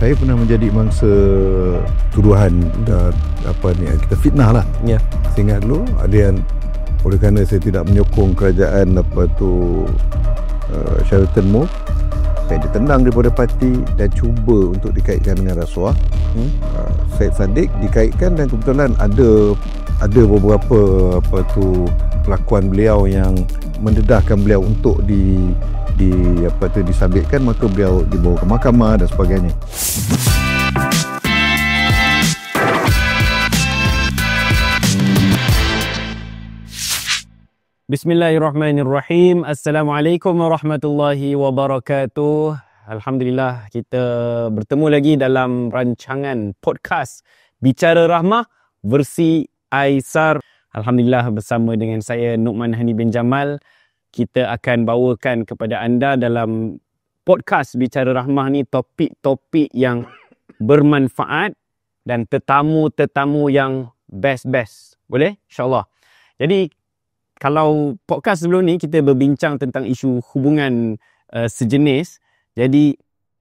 Saya pernah menjadi mangsa tuduhan dan kita fitnah lah. Ya. Saya ingat dulu ada yang oleh kerana saya tidak menyokong kerajaan Sheraton Move, saya ditendang daripada parti dan cuba untuk dikaitkan dengan rasuah. Syed Saddiq dikaitkan dan kebetulan ada beberapa kelakuan beliau yang mendedahkan beliau untuk disabitkan, maka beliau dibawa ke mahkamah dan sebagainya. Bismillahirrahmanirrahim. Assalamualaikum warahmatullahi wabarakatuh. Alhamdulillah, kita bertemu lagi dalam rancangan podcast Bicara Rahmah versi Aisar. Alhamdulillah, bersama dengan saya Nu'man Hani bin Jamal, kita akan bawakan kepada anda dalam podcast Bicara Rahmah ni topik-topik yang bermanfaat dan tetamu-tetamu yang best-best. Boleh? InsyaAllah. Jadi, kalau podcast sebelum ni kita berbincang tentang isu hubungan sejenis. Jadi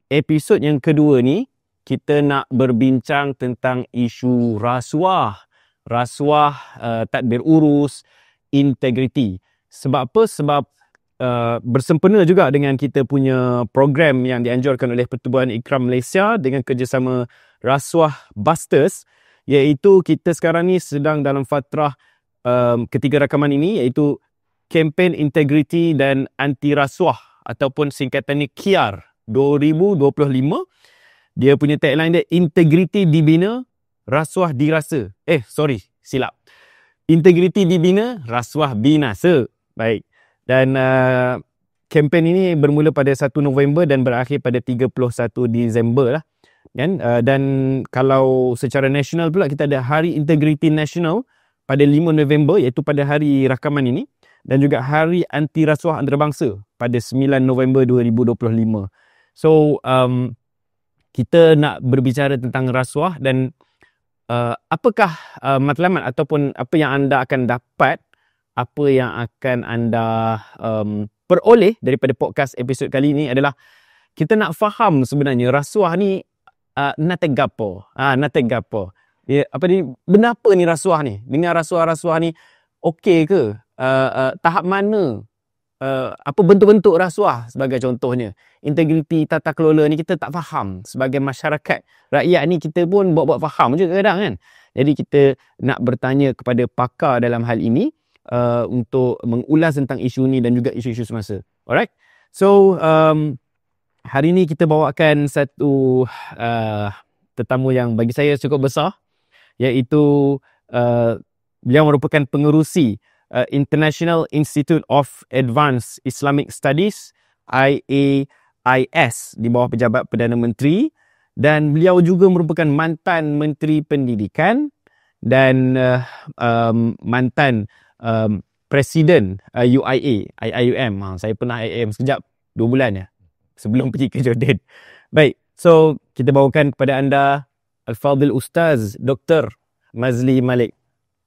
episod yang kedua ni kita nak berbincang tentang isu rasuah, tadbir urus, integriti. Sebab apa? Sebab bersempena juga dengan kita punya program yang dianjurkan oleh Pertubuhan Ikram Malaysia dengan kerjasama Rasuah Busters, iaitu kita sekarang ni sedang dalam fatrah ketiga rakaman ini, iaitu Kempen Integriti dan Anti Rasuah ataupun singkatannya KIAR 2025. Dia punya tagline dia, integriti dibina, rasuah dirasa. Silap. Integriti dibina, rasuah binasa. Baik. Dan kempen ini bermula pada 1 November dan berakhir pada 31 Disember lah. Kan? Dan kalau secara nasional pula, kita ada Hari Integriti Nasional pada 5 November, iaitu pada hari rakaman ini, dan juga Hari Anti Rasuah Antarabangsa pada 9 November 2025. So, kita nak berbicara tentang rasuah dan apakah matlamat ataupun apa yang anda akan dapat, apa yang akan anda peroleh daripada podcast episod kali ini adalah kita nak faham sebenarnya rasuah ni nate gapo. Ya, benda apa ni rasuah ni? Dengan rasuah-rasuah ni okey ke? Tahap mana? Apa bentuk-bentuk rasuah sebagai contohnya? Integriti tata kelola ni kita tak faham sebagai masyarakat. Rakyat ni kita pun buat-buat faham je kadang-kadang kan. Jadi kita nak bertanya kepada pakar dalam hal ini untuk mengulas tentang isu ni dan juga isu-isu semasa. Alright? So, hari ni kita bawakan satu tetamu yang bagi saya cukup besar, iaitu beliau merupakan pengerusi International Institute of Advanced Islamic Studies, IAIS, di bawah pejabat Perdana Menteri, dan beliau juga merupakan mantan Menteri Pendidikan dan mantan Presiden IIUM. Saya pernah IIUM sekejap, 2 bulan ya, sebelum pergi ke Jordan. Baik, so kita bawakan kepada anda Al-Fadhil Ustaz Dr. Mazli Malik.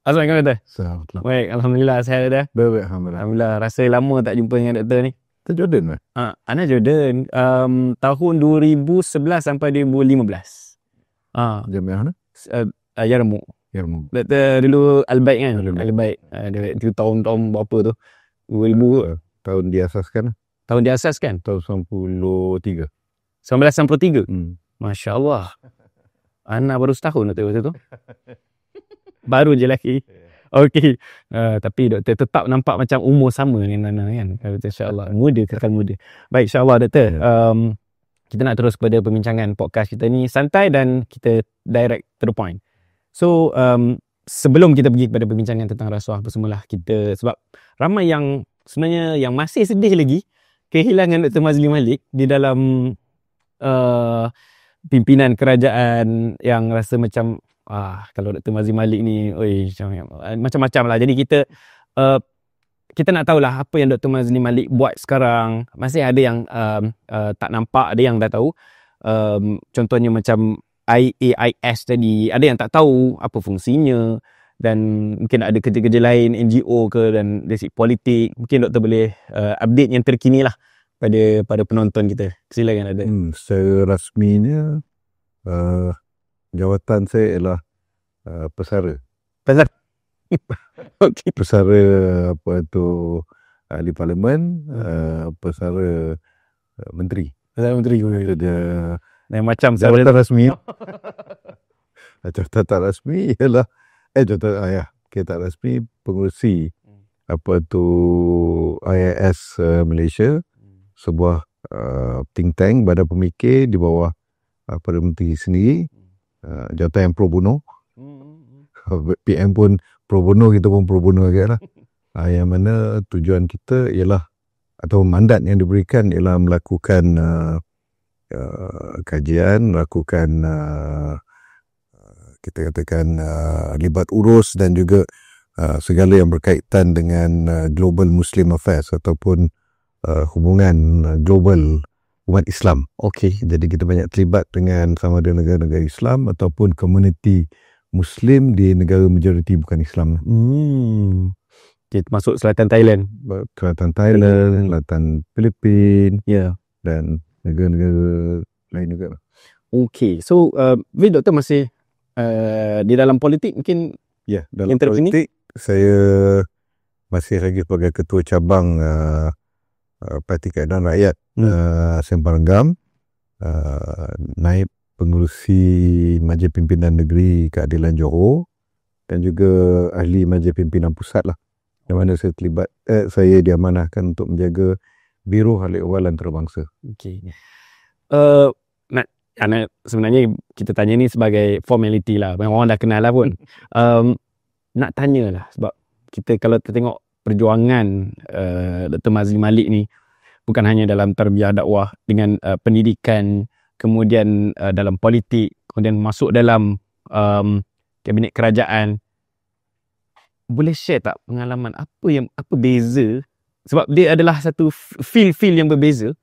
Assalamualaikum Doktor. Baik, Alhamdulillah sihat dah. Baik, Alhamdulillah. Rasa lama tak jumpa dengan Doktor ni. Kita Jordan ke? Ana Jordan. Tahun 2011 sampai 2015. Jamiah mana? Yarmouk. Doktor dulu Al-Baik kan? Al-Baik. Dia tahun berapa tu? 2000 tahun diasaskan. Tahun diasaskan? Tahun 93. 1993? Masya Allah. Anak baru setahun Doktor masa tu. Baru je lagi. Okey. Tapi Doktor tetap nampak macam umur sama dengan Nana kan. InsyaAllah. Muda, kekal muda. Baik, insyaAllah Doktor. Kita nak terus kepada perbincangan podcast kita ni. Santai dan kita direct to the point. So, sebelum kita pergi kepada perbincangan tentang rasuah apa semualah, sebab ramai yang sebenarnya yang masih sedih lagi kehilangan Dr. Mazli Malik di dalam pimpinan kerajaan, yang rasa macam kalau Dr. Mazli Malik ni macam-macam lah. Jadi kita nak tahulah apa yang Dr. Mazli Malik buat sekarang. Masih ada yang tak nampak, ada yang dah tahu. Contohnya macam IAIS tadi, ada yang tak tahu apa fungsinya, dan mungkin ada kerja-kerja lain, NGO ke, dan dari segi politik. Mungkin Doktor boleh update yang terkini lah pada penonton kita. Silakan ada. Secara rasminya Jawatan saya ialah pesara. Pasal okey. Pesara ahli parlimen, pesara menteri. Pasal menteri Itu dia yang macam jawatan rasmi. Jawatan tak rasmi ialah tak rasmi pengerusi IIS Malaysia, sebuah think tank, badan pemikir di bawah Perdana Menteri sendiri. Jawatan yang pro bono. PM pun pro bono, kita pun pro bono agak lah. Yang mana tujuan kita ialah, atau mandat yang diberikan ialah melakukan kajian, melakukan kita katakan libat urus dan juga segala yang berkaitan dengan global Muslim affairs ataupun hubungan global umat Islam. Okey. Jadi kita banyak terlibat dengan sama ada negara-negara Islam ataupun komuniti Muslim di negara majoriti bukan Islam. Okay, masuk Selatan Thailand. Selatan Thailand, Selatan Filipina, dan negara-negara lain juga. Okey. So, Doktor masih di dalam politik mungkin dalam politik saya masih lagi sebagai ketua cabang Parti Keadilan Rakyat Sempang Renggam, naib pengerusi Majlis Pimpinan Negeri Keadilan Johor dan juga ahli Majlis Pimpinan Pusat lah, di mana saya terlibat saya diamanahkan untuk menjaga Biro Hal Ehwal Antarabangsa. Okey. Sebenarnya kita tanya ni sebagai formality lah, orang dah kenal lah pun. Nak tanya lah, sebab kita kalau kita tengok perjuangan Dr. Mazli Malik ni bukan hanya dalam tarbiyah dakwah dengan pendidikan, kemudian dalam politik, kemudian masuk dalam kabinet kerajaan. Boleh share tak pengalaman apa beza, sebab dia adalah satu feel yang berbeza.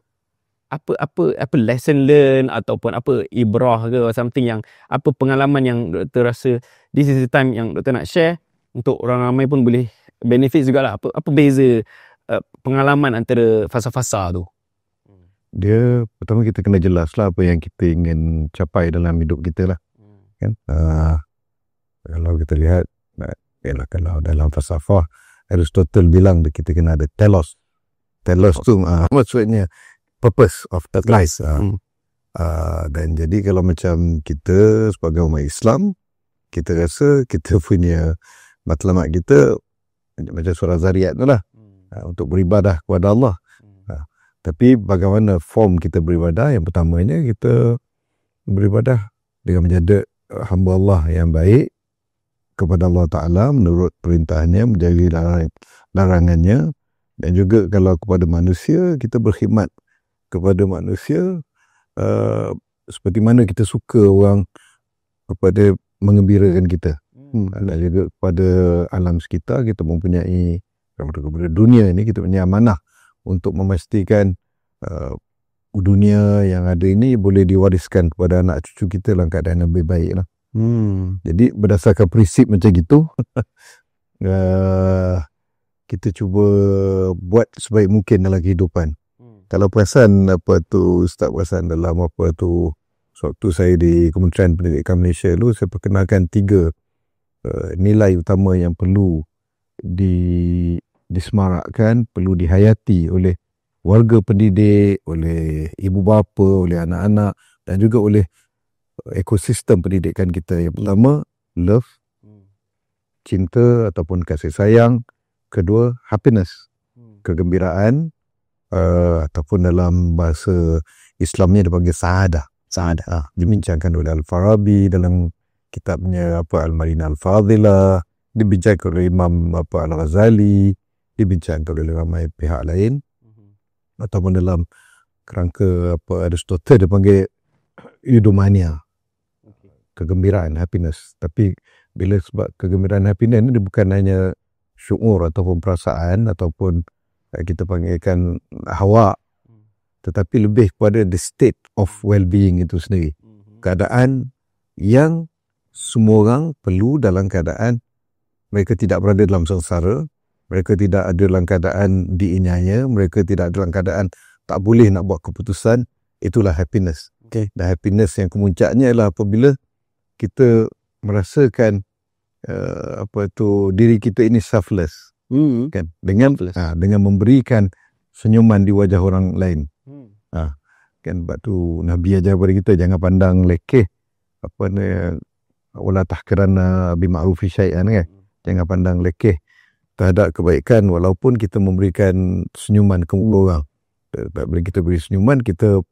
Apa lesson learn ataupun apa ibrah ke something, yang apa pengalaman yang Doktor rasa this is the time yang Doktor nak share untuk orang ramai pun boleh benefit jugalah. Apa beza pengalaman antara fasa-fasa tu? Dia pertama kita kena jelas lah apa yang kita ingin capai dalam hidup kita lah. Kan? Kalau kita lihat, kalau dalam falsafah Aristotle bilang kita kena ada telos. Telos tu maksudnya purpose of life. Dan jadi kalau macam kita sebagai umat Islam, kita rasa kita punya matlamat kita macam surah Zariyat tu lah, untuk beribadah kepada Allah. Tapi bagaimana form kita beribadah? Yang pertamanya kita beribadah dengan menjadi hamba Allah yang baik kepada Allah Ta'ala menurut perintahnya, menjadi larangannya, dan juga kalau kepada manusia kita berkhidmat kepada manusia seperti mana kita suka orang kepada mengembirakan kita. Dan juga kepada alam sekitar kita mempunyai, kepada dunia ini kita punya amanah untuk memastikan dunia yang ada ini boleh diwariskan kepada anak cucu kita dalam keadaan yang lebih baik lah. Jadi berdasarkan prinsip macam gitu kita cuba buat sebaik mungkin dalam kehidupan. Kalau perasan Ustaz perasan dalam waktu saya di Kementerian Pendidikan Malaysia dulu, saya perkenalkan 3 nilai utama yang perlu disemarakkan, perlu dihayati oleh warga pendidik, oleh ibu bapa, oleh anak-anak dan juga oleh ekosistem pendidikan kita. Yang pertama, love, cinta ataupun kasih sayang. Kedua, happiness, kegembiraan, ataupun dalam bahasa Islamnya dipanggil sa'adah. Dibincangkan oleh Al-Farabi dalam kitabnya Al-Marina Al-Fadhilah, dibincangkan oleh Imam Al-Ghazali, dibincangkan oleh ramai pihak lain, ataupun dalam kerangka Aristotle dipanggil eudaimonia, kegembiraan, happiness. Tapi bila sebab kegembiraan, happiness ini bukan hanya syuur ataupun perasaan ataupun kita panggilkan hawa, tetapi lebih kepada the state of well-being itu sendiri. Keadaan yang semua orang perlu dalam keadaan mereka tidak berada dalam sengsara, mereka tidak ada dalam keadaan dianiaya, mereka tidak dalam keadaan tak boleh nak buat keputusan. Itulah happiness. Okay. Dan happiness yang kemuncaknya ialah apabila kita merasakan diri kita ini selfless, kan, dengan dengan memberikan senyuman di wajah orang lain. Kan, sebab tu Nabi ajar kepada kita jangan pandang lekeh wala tahqirana bima'rufi syai'an, kan. Jangan pandang lekeh terhadap kebaikan walaupun kita memberikan senyuman ke orang. Bila kita beri senyuman, kita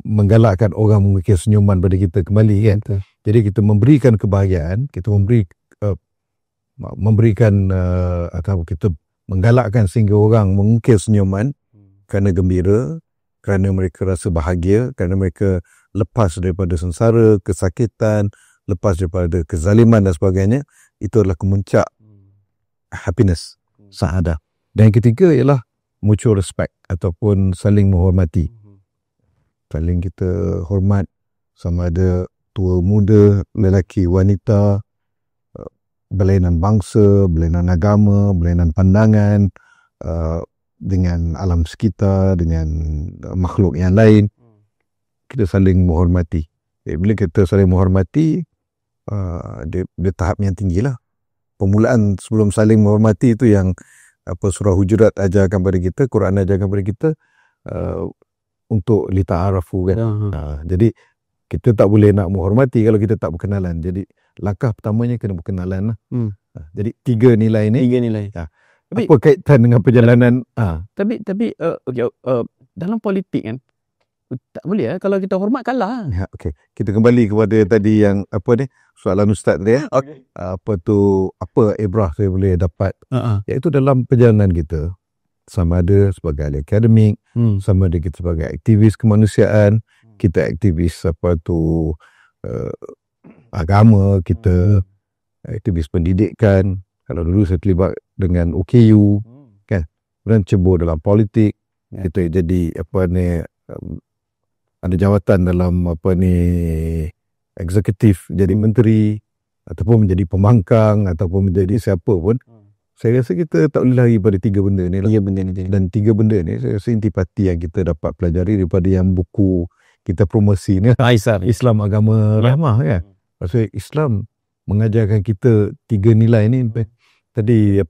menggalakkan orang mengukir senyuman pada kita kembali, kan. Jadi kita memberikan kebahagiaan, kita memberikan atau kita menggalakkan sehingga orang mengukir senyuman kerana gembira, kerana mereka rasa bahagia, kerana mereka lepas daripada sengsara, kesakitan, lepas daripada kezaliman dan sebagainya. Itu adalah kemuncak happiness, saadah. Dan yang ketiga ialah mutual respect ataupun saling menghormati. Saling kita hormat, sama ada tua muda, lelaki wanita, berlainan bangsa, berlainan agama, berlainan pandangan, dengan alam sekitar, dengan makhluk yang lain. Kita saling menghormati. Bila kita saling menghormati, dia tahap yang tinggi lah. Permulaan sebelum saling menghormati itu yang surah Hujurat ajarkan pada kita, Quran ajarkan pada kita, untuk lita'arafu, kan. Jadi kita tak boleh nak menghormati kalau kita tak berkenalan. Jadi langkah pertamanya kena berkenalan lah. Jadi tiga nilai ni. Tapi, apa kaitan dengan perjalanan? Tapi dalam politik, kan, tak boleh kalau kita hormat kalah. Okay. Kita kembali kepada tadi yang soalan Ustaz tadi, Okay. Apa ibrah saya boleh dapat, iaitu dalam perjalanan kita, sama ada sebagai ahli akademik, sama ada kita sebagai aktivis kemanusiaan, kita aktivis agama, kita aktivis pendidikan. Kalau dulu saya terlibat dengan OKU, kan, kemudian cebur dalam politik, kita jadi ada jawatan dalam eksekutif, jadi menteri ataupun menjadi pembangkang ataupun menjadi siapa pun. Saya rasa kita tak boleh lari pada tiga benda ni lah. Dan tiga benda ni saya rasa intipati yang kita dapat pelajari daripada yang buku kita promosi ni, Islam Agama Rahmah, kan. Maksudnya Islam mengajarkan kita tiga nilai ni. Tadi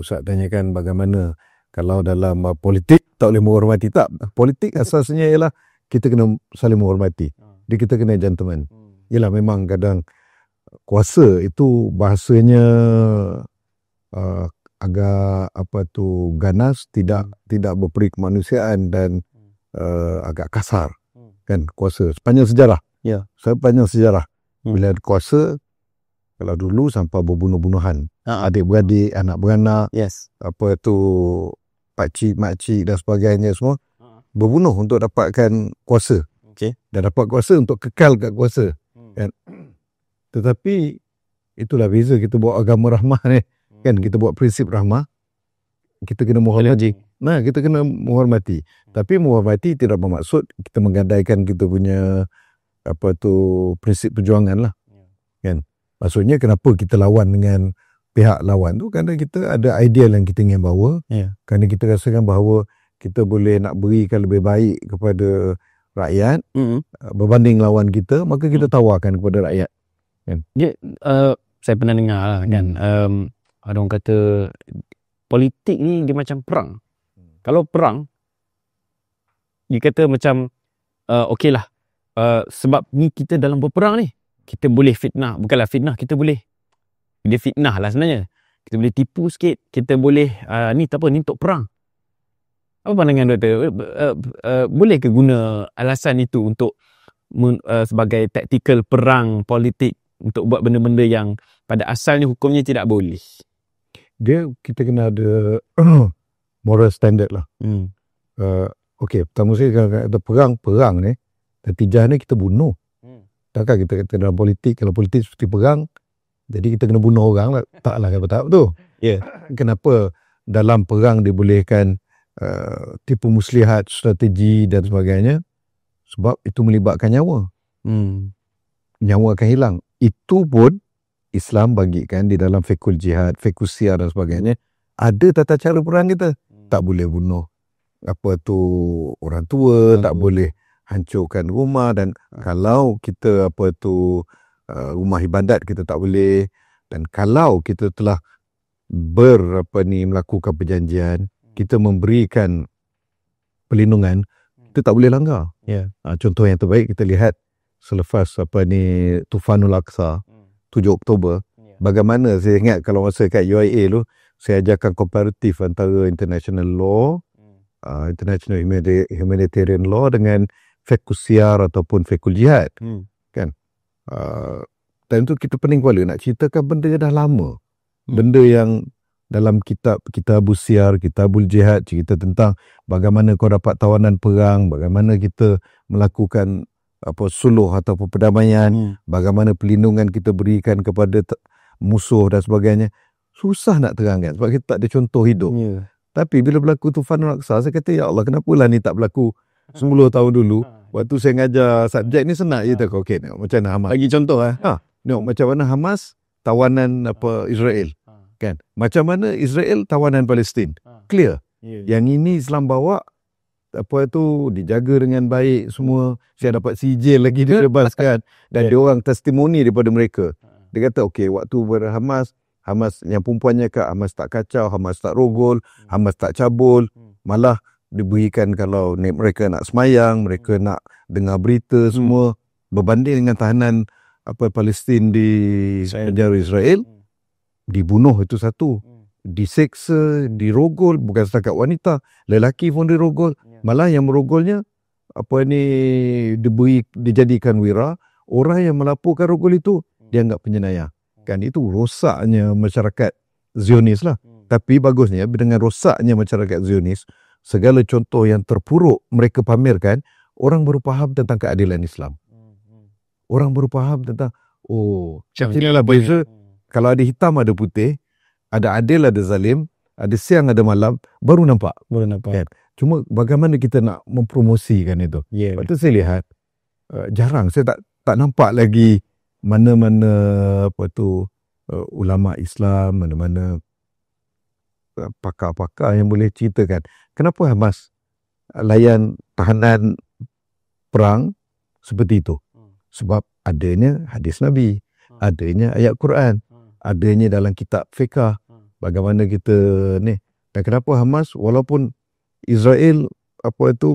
Ustaz tanyakan bagaimana kalau dalam politik tak boleh menghormati. Tak, politik asasnya ialah kita kena saling menghormati. Dia kita kena gentleman. Yalah, memang kadang kuasa itu bahasanya agak ganas, tidak berperi kemanusiaan dan agak kasar, kan, kuasa sepanjang sejarah. Sepanjang sejarah bila ada kuasa, kalau dulu sampai berbunuh-bunuhan, adik-beradik, anak-beranak, pakcik, makcik dan sebagainya, semua berbunuh untuk dapatkan kuasa. Dan dapat kuasa untuk kekal kat kuasa, kan. Tetapi itulah beza kita buat agama rahmah ni, kan. Kita buat prinsip rahmah, kita kena menghormati. Kita kena menghormati. Tapi menghormati tidak bermaksud kita menggadaikan kita punya prinsip perjuangan lah, kan. Maksudnya kenapa kita lawan dengan pihak lawan tu, kerana kita ada ideal yang kita ingin bawa, kerana kita rasakan bahawa kita boleh nak berikan lebih baik kepada rakyat berbanding lawan kita, maka kita tawarkan kepada rakyat, kan. Saya pernah dengar lah, kan, ada orang kata politik ni dia macam perang. Kalau perang, dia kata macam okey lah, sebab ni kita dalam berperang ni, kita boleh fitnah, bukanlah fitnah, kita boleh, dia fitnah lah sebenarnya, kita boleh tipu sikit, kita boleh ni tak apa, ni untuk perang. Apa pandangan doktor? Boleh ke guna alasan itu untuk sebagai taktikal perang politik untuk buat benda-benda yang pada asalnya hukumnya tidak boleh? Kita kena ada moral standard lah. Okey, pertama sekali kalau ada perang ni, natijah ni kita bunuh. Takkan kita kata dalam politik, kalau politik seperti perang, jadi kita kena bunuh orang lah. Taklah kalau tahap tu. Kenapa dalam perang dibolehkan tipu muslihat, strategi dan sebagainya? Sebab itu melibatkan nyawa. Nyawa akan hilang. Itu pun Islam bagikan di dalam fiqhul jihad, fiqhul siyar dan sebagainya, ada tata cara perang kita. Tak boleh bunuh, orang tua, tak boleh hancurkan rumah, dan kalau kita rumah ibadat kita tak boleh, dan kalau kita telah melakukan perjanjian, kita memberikan perlindungan, kita tak boleh langgar. Contoh yang terbaik kita lihat selepas Tufanul Aqsa 7 Oktober. Bagaimana saya ingat kalau masa kat UIA tu, saya ajarkan komparatif antara international law, international humanitarian law dengan fiqh siyar ataupun fiqh jihad. Kan? Dan tu kita pening kepala nak ceritakan benda yang dah lama. Benda yang dalam kitabul siyar, kitabul jihad, cerita tentang bagaimana kau dapat tawanan perang, bagaimana kita melakukan suluh ataupun perdamaian, bagaimana perlindungan kita berikan kepada musuh dan sebagainya. Susah nak terangkan sebab kita tak ada contoh hidup. Tapi bila berlaku Tufanul Aqsa, saya kata, ya Allah, kenapalah ni tak berlaku 10 tahun dulu. Waktu saya ngajar subjek ni senang je tak. Okey, tengok macam mana Hamas. Bagi contoh tengok macam mana Hamas tawanan Israel. Kan? Macam mana Israel tawanan Palestin. Clear. Yang ini Islam bawa dijaga dengan baik semua. Saya dapat sijil lagi dibebaskan dan dia orang testimoni daripada mereka. Dia kata okey, waktu pada Hamas yang perempuannya Hamas tak kacau, Hamas tak rogol, Hamas tak cabul, malah diberikan kalau mereka nak semayang, mereka nak dengar berita semua, berbanding dengan tahanan Palestin di penjara Israel, dibunuh itu satu, diseksa, dirogol, bukan setakat wanita, lelaki pun dirogol, malah yang merogolnya dijadikan wira, orang yang melaporkan rogol itu dianggap penjenayah. Kan itu rosaknya masyarakat Zionis lah. Tapi bagusnya dengan rosaknya masyarakat Zionis, segala contoh yang terpuruk mereka pamerkan, orang baru faham tentang keadilan Islam. Orang baru faham tentang inilah beza. Kalau ada hitam ada putih, ada adil ada zalim, ada siang ada malam, baru nampak. Kan? Cuma bagaimana kita nak mempromosikan itu. Lepas tu saya lihat jarang, saya tak nampak lagi mana-mana ulama Islam, mana-mana pakar-pakar yang boleh ceritakan kenapa Hamas layan tahanan perang seperti itu. Sebab adanya hadis Nabi, adanya ayat Quran, adanya dalam kitab fiqh, bagaimana kita ni. Dan kenapa Hamas, walaupun Israel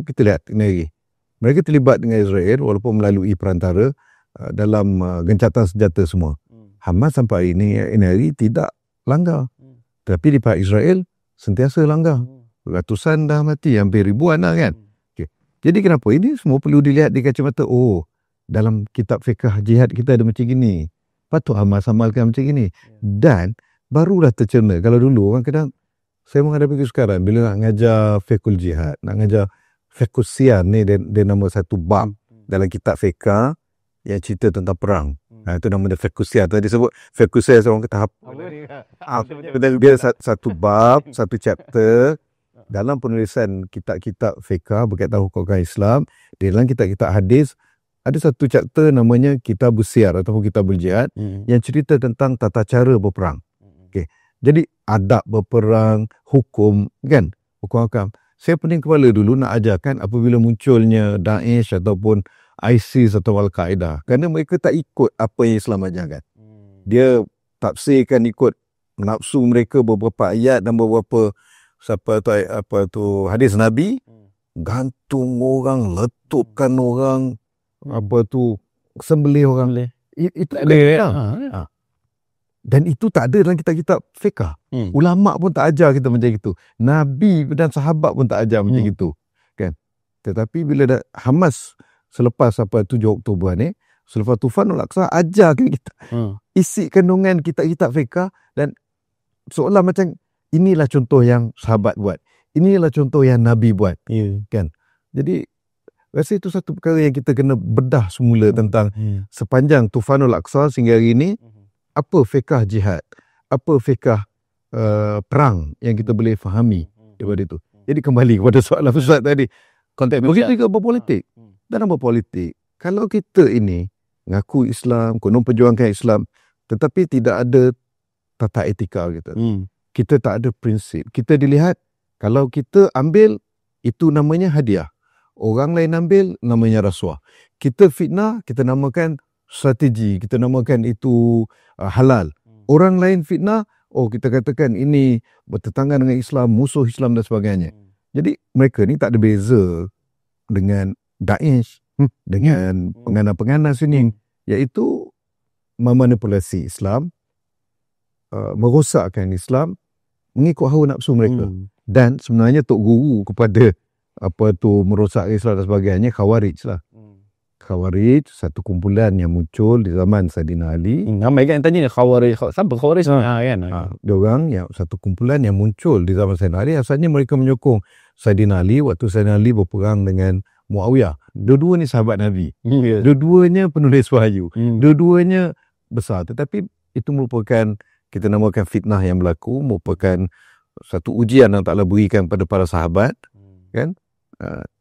kita lihat ini, mereka terlibat dengan Israel walaupun melalui perantara dalam gencatan senjata semua. Hamas sampai ini hari tidak langgar. Tapi di pihak Israel sentiasa langgar. Ratusan dah mati, hampir ribuan lah kan. Jadi kenapa? Ini semua perlu dilihat di kacamata, dalam kitab fiqh jihad kita ada macam gini. Patut Hamas amalkan macam gini. Dan barulah tercerna. Kalau dulu orang kadang, saya menghadapi sekarang, bila nak ngajar fiqhul jihad, nak ngajar fiqhul siyar ni, dia nama satu bab dalam kitab fiqh yang cerita tentang perang. Itu nama dia fiqhul siyar. Tadi disebut fiqhul siyar, orang kata dia satu bab, satu chapter dalam penulisan kitab-kitab fiqh berkaitan hukum Islam. Di dalam kitab-kitab hadis ada satu chapter namanya Kitabul Siyar ataupun Kitabul Jihad yang cerita tentang tata cara berperang. Jadi adab berperang, hukum, kan? Hukum hakam. Saya pening kepala dulu nak ajarkan apabila munculnya Daesh ataupun ISIS atau Al-Qaeda. Kerana mereka tak ikut apa yang Islam ajarkan. Dia tafsirkan ikut nafsu mereka beberapa ayat dan beberapa hadis Nabi, gantung orang, letupkan orang, sembelih orang. Itu ada. Dan itu tak ada dalam kitab-kitab fiqh. Ulama pun tak ajar kita macam itu. Nabi dan sahabat pun tak ajar macam itu. Kan? Tetapi bila Hamas selepas 7 Oktober ni, selepas Tufanul Aqsa, ajarkan kita isi kandungan kitab-kitab fiqh, dan seolah macam inilah contoh yang sahabat buat. Inilah contoh yang Nabi buat. Kan? Jadi rasa itu satu perkara yang kita kena bedah semula tentang sepanjang Tufanul Aqsa sehingga hari ini, apa fiqh jihad, apa fiqh perang yang kita boleh fahami daripada itu. Jadi kembali kepada soalan Ustaz tadi, konteks begitu juga berpolitik. Dalam berpolitik, kalau kita ini ngaku Islam, konon perjuangkan Islam, tetapi tidak ada tata etika kita, kita tak ada prinsip, kita dilihat kalau kita ambil itu namanya hadiah. Orang lain ambil, namanya rasuah. Kita fitnah, kita namakan strategi, kita namakan itu halal. Orang lain fitnah, kita katakan ini bertentangan dengan Islam, musuh Islam dan sebagainya. Jadi mereka ni tak ada beza dengan Daesh, dengan penganas-penganas ini, iaitu memanipulasi Islam, merosakkan Islam, mengikut hawa nafsu mereka. Dan sebenarnya tok guru kepada merosak Islam dan sebagainya, Khawarij lah. Khawarij, satu kumpulan yang muncul di zaman Saidina Ali. Ramai kan yang tanya Khawarij, siapa Khawarij? Kan? Diorang yang satu kumpulan yang muncul di zaman Saidina Ali, asalnya mereka menyokong Saidina Ali waktu Saidina Ali berperang dengan Muawiyah. Dua-dua ni sahabat Nabi. Dua-duanya penulis wahyu. Dua-duanya besar. Tetapi itu merupakan, kita namakan fitnah yang berlaku, merupakan satu ujian yang Allah berikan pada para sahabat. Kan?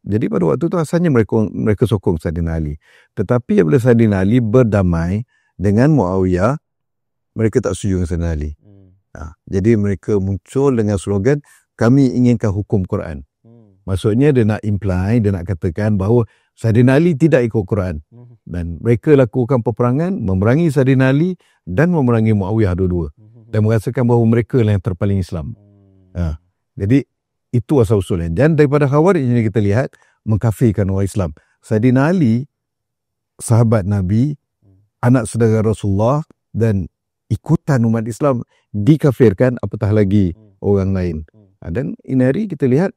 Jadi pada waktu itu asalnya mereka sokong Saidina Ali. Tetapi apabila Saidina Ali berdamai dengan Muawiyah, mereka tak setuju dengan Saidina Ali. Jadi mereka muncul dengan slogan, kami inginkan hukum Quran. Maksudnya dia nak imply, dia nak katakan bahawa Saidina Ali tidak ikut Quran. Dan mereka lakukan peperangan, memerangi Saidina Ali dan memerangi Muawiyah dua-dua. Dan merasakan bahawa mereka lah yang terpaling Islam. Jadi itu asal usulnya. Dan daripada Khawarij ini kita lihat mengkafirkan orang Islam. Saidina Ali, sahabat Nabi, anak saudara Rasulullah, dan ikutan umat Islam dikafirkan, apatah lagi orang lain. Dan ini hari kita lihat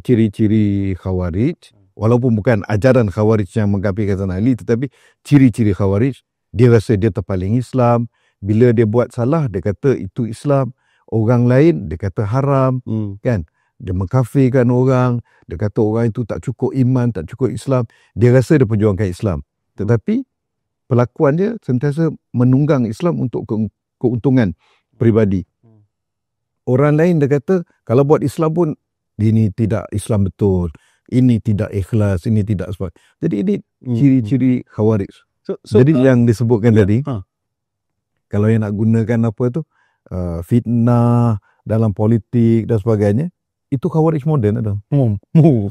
ciri-ciri Khawarij, walaupun bukan ajaran Khawarij yang mengkafirkan Saidina Ali, tetapi ciri-ciri Khawarij, dia rasa dia terpaling Islam. Bila dia buat salah, dia kata itu Islam. Orang lain dia kata haram, kan? Dia mengkafirkan orang, dia kata orang itu tak cukup iman, tak cukup Islam. Dia rasa dia perjuangkan Islam. Tetapi pelakuan dia sentiasa menunggang Islam untuk keuntungan peribadi. Orang lain dia kata kalau buat Islam pun ini tidak Islam betul, ini tidak ikhlas, ini tidak sebab. Jadi ini ciri-ciri Khawarij. Jadi yang disebutkan tadi, kalau yang nak gunakan fitnah dalam politik dan sebagainya, itu Khawarij moden ada.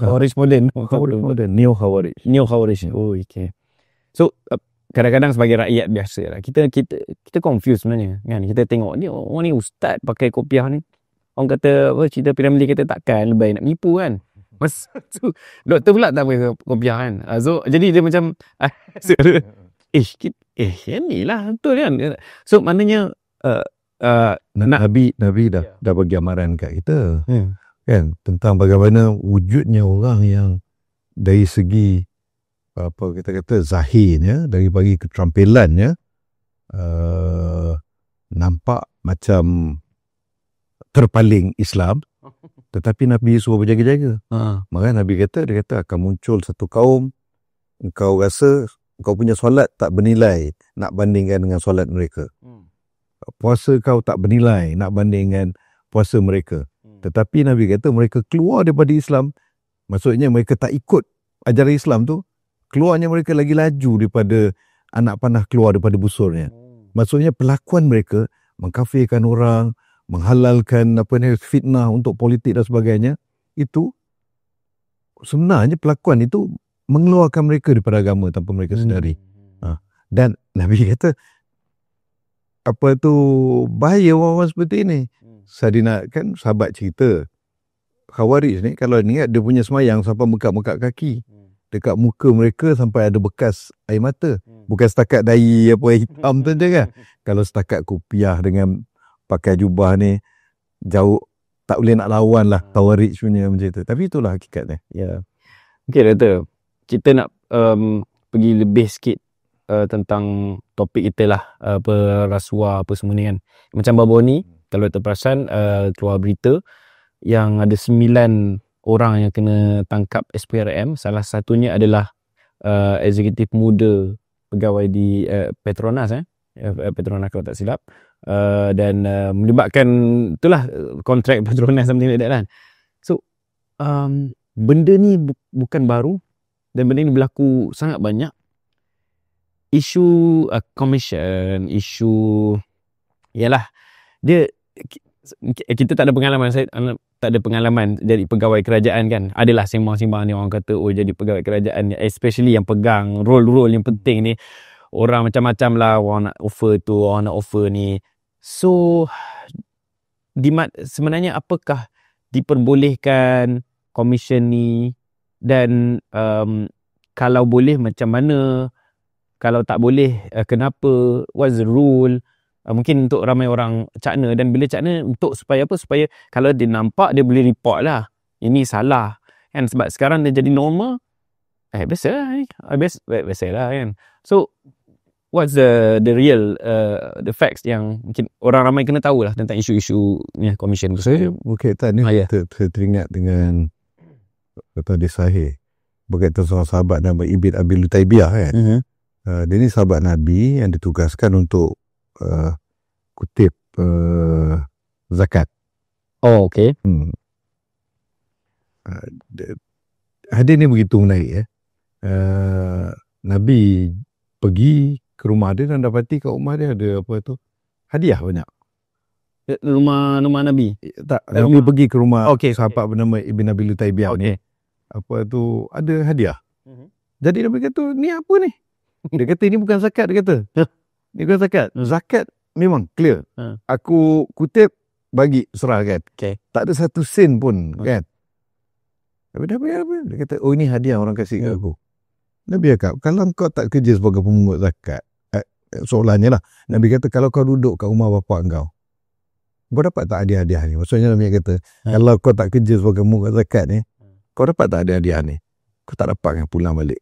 Khawarij moden. Khawarij moden, neo Khawarij. Neo Khawarij. Oh, okay. So kadang-kadang sebagai rakyat biasa lah, kita confused sebenarnya kan. Kita tengok ni orang ni ustaz pakai kopiah ni. Orang kata cerita piramidi kita takkan lebih nak menipu kan. Masa tu doktor pula tak pakai kopiah kan. So jadi dia macam ni lah betul kan. So maknanya Nabi dah bagi amaran kat kita, kan, tentang bagaimana wujudnya orang yang dari segi apa kita kata zahirnya, dari bagi keterampilannya, nampak macam terpaling Islam, tetapi Nabi suruh berjaga-jaga. Maka Nabi kata, dia kata akan muncul satu kaum, engkau rasa engkau punya solat tak bernilai nak bandingkan dengan solat mereka. Puasa kau tak bernilai nak bandingkan puasa mereka. Tetapi Nabi kata mereka keluar daripada Islam, maksudnya mereka tak ikut ajaran Islam tu, keluarnya mereka lagi laju daripada anak panah keluar daripada busurnya. Maksudnya pelakuan mereka mengkafirkan orang, menghalalkan fitnah untuk politik dan sebagainya, itu sebenarnya pelakuan itu mengeluarkan mereka daripada agama tanpa mereka sedari. Dan Nabi kata bahaya orang-orang seperti ini. Saidina kan sahabat cerita, Khawarij ni kalau niat dia punya semayang sampai mekak-mekak kaki, dekat muka mereka sampai ada bekas air mata. Bukan setakat dahi hitam tu je kan. Kalau setakat kopiah dengan pakai jubah ni, jauh tak boleh nak lawan lah Khawarij punya macam tu. Tapi itulah hakikatnya. Okay doktor, kita nak pergi lebih sikit tentang topik kita lah, rasuah apa semua ni kan. Macam baru ni kalau terperasan keluar berita yang ada 9 orang yang kena tangkap SPRM. Salah satunya adalah eksekutif muda pegawai di Petronas Petronas kalau tak silap, dan melibatkan itulah kontrak Petronas something like that kan. So benda ni bukan baru dan benda ni berlaku sangat banyak. Isu commission, isu ialah dia kita tak ada pengalaman, saya tak ada pengalaman jadi pegawai kerajaan kan. Adalah sembang-sembang ni orang kata jadi pegawai kerajaan, especially yang pegang role-role yang penting ni, orang macam-macam lah, orang nak offer tu, orang nak offer ni. So sebenarnya apakah diperbolehkan komisen ni, dan kalau boleh macam mana, kalau tak boleh kenapa, what's the rule? Mungkin untuk ramai orang cakna, dan bila cakna untuk supaya apa, supaya kalau dia nampak dia boleh report lah, ini salah kan, sebab sekarang dia jadi normal, biasa lah ni, biasa lah kan. So what's the real the facts yang mungkin orang ramai kena tahu lah tentang isu-isu ni komisen tu. Saya berkaitan ni, teringat dengan kata dia sahih berkaitan seorang sahabat nama Ibn Abi Lutaybiyah kan. Dia ni sahabat Nabi yang ditugaskan untuk kutip zakat. Oh, okay. Hadis ni begitu menarik. Nabi pergi ke rumah dia dan dapati kat rumah dia ada apa tu, hadiah banyak. Rumah Nabi? Tak, Nabi pergi ke rumah sahabat bernama Ibn Abi Lutaybiyah ni. Apa tu, ada hadiah. Jadi Nabi kata, ni apa ni? Dia kata, ini bukan zakat. Dia kata, ini bukan zakat. Zakat memang clear. Aku kutip, bagi, serahkan. Tak ada satu sen pun kan. Tapi dia kata, oh ini hadiah orang kasih kat aku. Nabi cakap, kalau kau tak kerja sebagai pemungut zakat, soalannya lah, Nabi kata, kalau kau duduk kat rumah bapa kau dapat tak hadiah-hadiah ni? Maksudnya Nabi kata, kalau kau tak kerja sebagai pemungut zakat ni, kau dapat tak hadiah ni? Kau tak dapat kan pulang balik.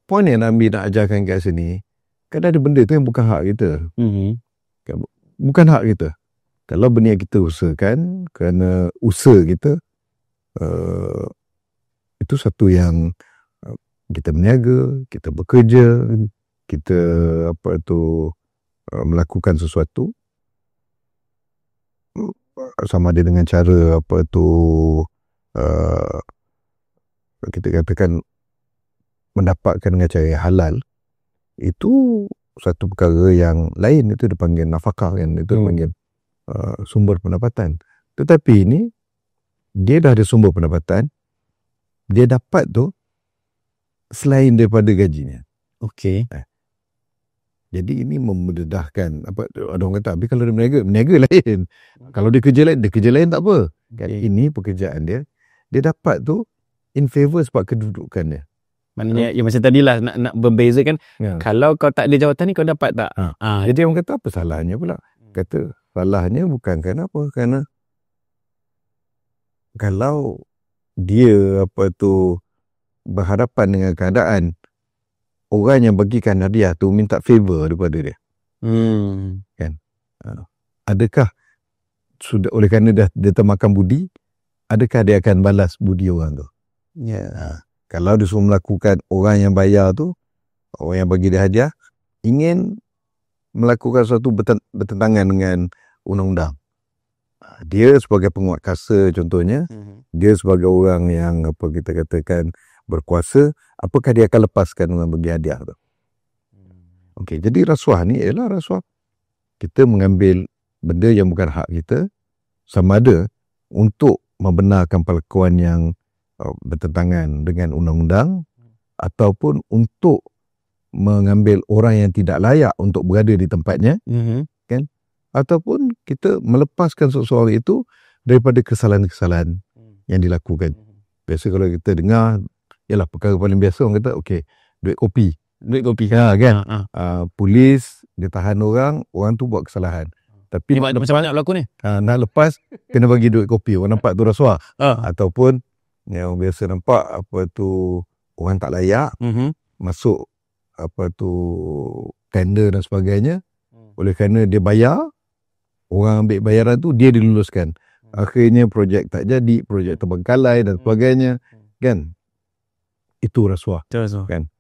Poin yang Nabi nak ajarkan kat sini, kadang ada benda tu yang bukan hak kita. Bukan hak kita. Kalau benda yang kita usahakan, kerana usaha kita, itu satu yang kita berniaga, kita bekerja, kita melakukan sesuatu, sama ada dengan cara kita katakan mendapatkan dengan cara yang halal, itu satu perkara yang lain, itu dipanggil nafkah kan, itu dipanggil sumber pendapatan. Tetapi ini dia dah ada sumber pendapatan, dia dapat tu selain daripada gajinya. Jadi ini memudahkan, ada orang kata, tapi kalau dia berniaga lain. Kalau dia kerja lain tak apa. Ini pekerjaan dia dapat tu in favor sebab kedudukan dia. Maknanya macam tadilah nak berbezakan, kalau kau tak ada jawatan ni kau dapat tak? Jadi orang kata apa salahnya pula? Kata salahnya bukan kerana apa, kerana kalau dia berhadapan dengan keadaan orang yang bagikan hadiah tu minta favor daripada dia. Kan? Adakah sudah oleh kerana dia termakan budi, adakah dia akan balas budi orang tu? Kalau dia suruh melakukan, orang yang bayar tu, orang yang bagi dia hadiah, ingin melakukan sesuatu bertentangan dengan undang-undang. Dia sebagai penguatkuasa contohnya, dia sebagai orang yang kita katakan berkuasa, apakah dia akan lepaskan dengan bagi hadiah tu? Jadi rasuah ni ialah rasuah. Kita mengambil benda yang bukan hak kita, sama ada untuk membenarkan perlakuan yang bertentangan dengan undang-undang, ataupun untuk mengambil orang yang tidak layak untuk berada di tempatnya, kan? Ataupun kita melepaskan seseorang itu daripada kesalahan-kesalahan yang dilakukan. Biasa kalau kita dengar, ialah perkara paling biasa orang kata, duit kopi kan? Polis dia tahan orang tu buat kesalahan, tapi ni macam mana berlaku ni? Nak lepas kena bagi duit kopi, orang nampak tu rasuah. Ataupun yang biasa nampak orang tak layak masuk tender dan sebagainya, oleh kerana dia bayar, orang ambil bayaran tu, dia diluluskan. Akhirnya projek tak jadi, projek terbengkalai dan sebagainya, kan? Itu rasuah. Kan?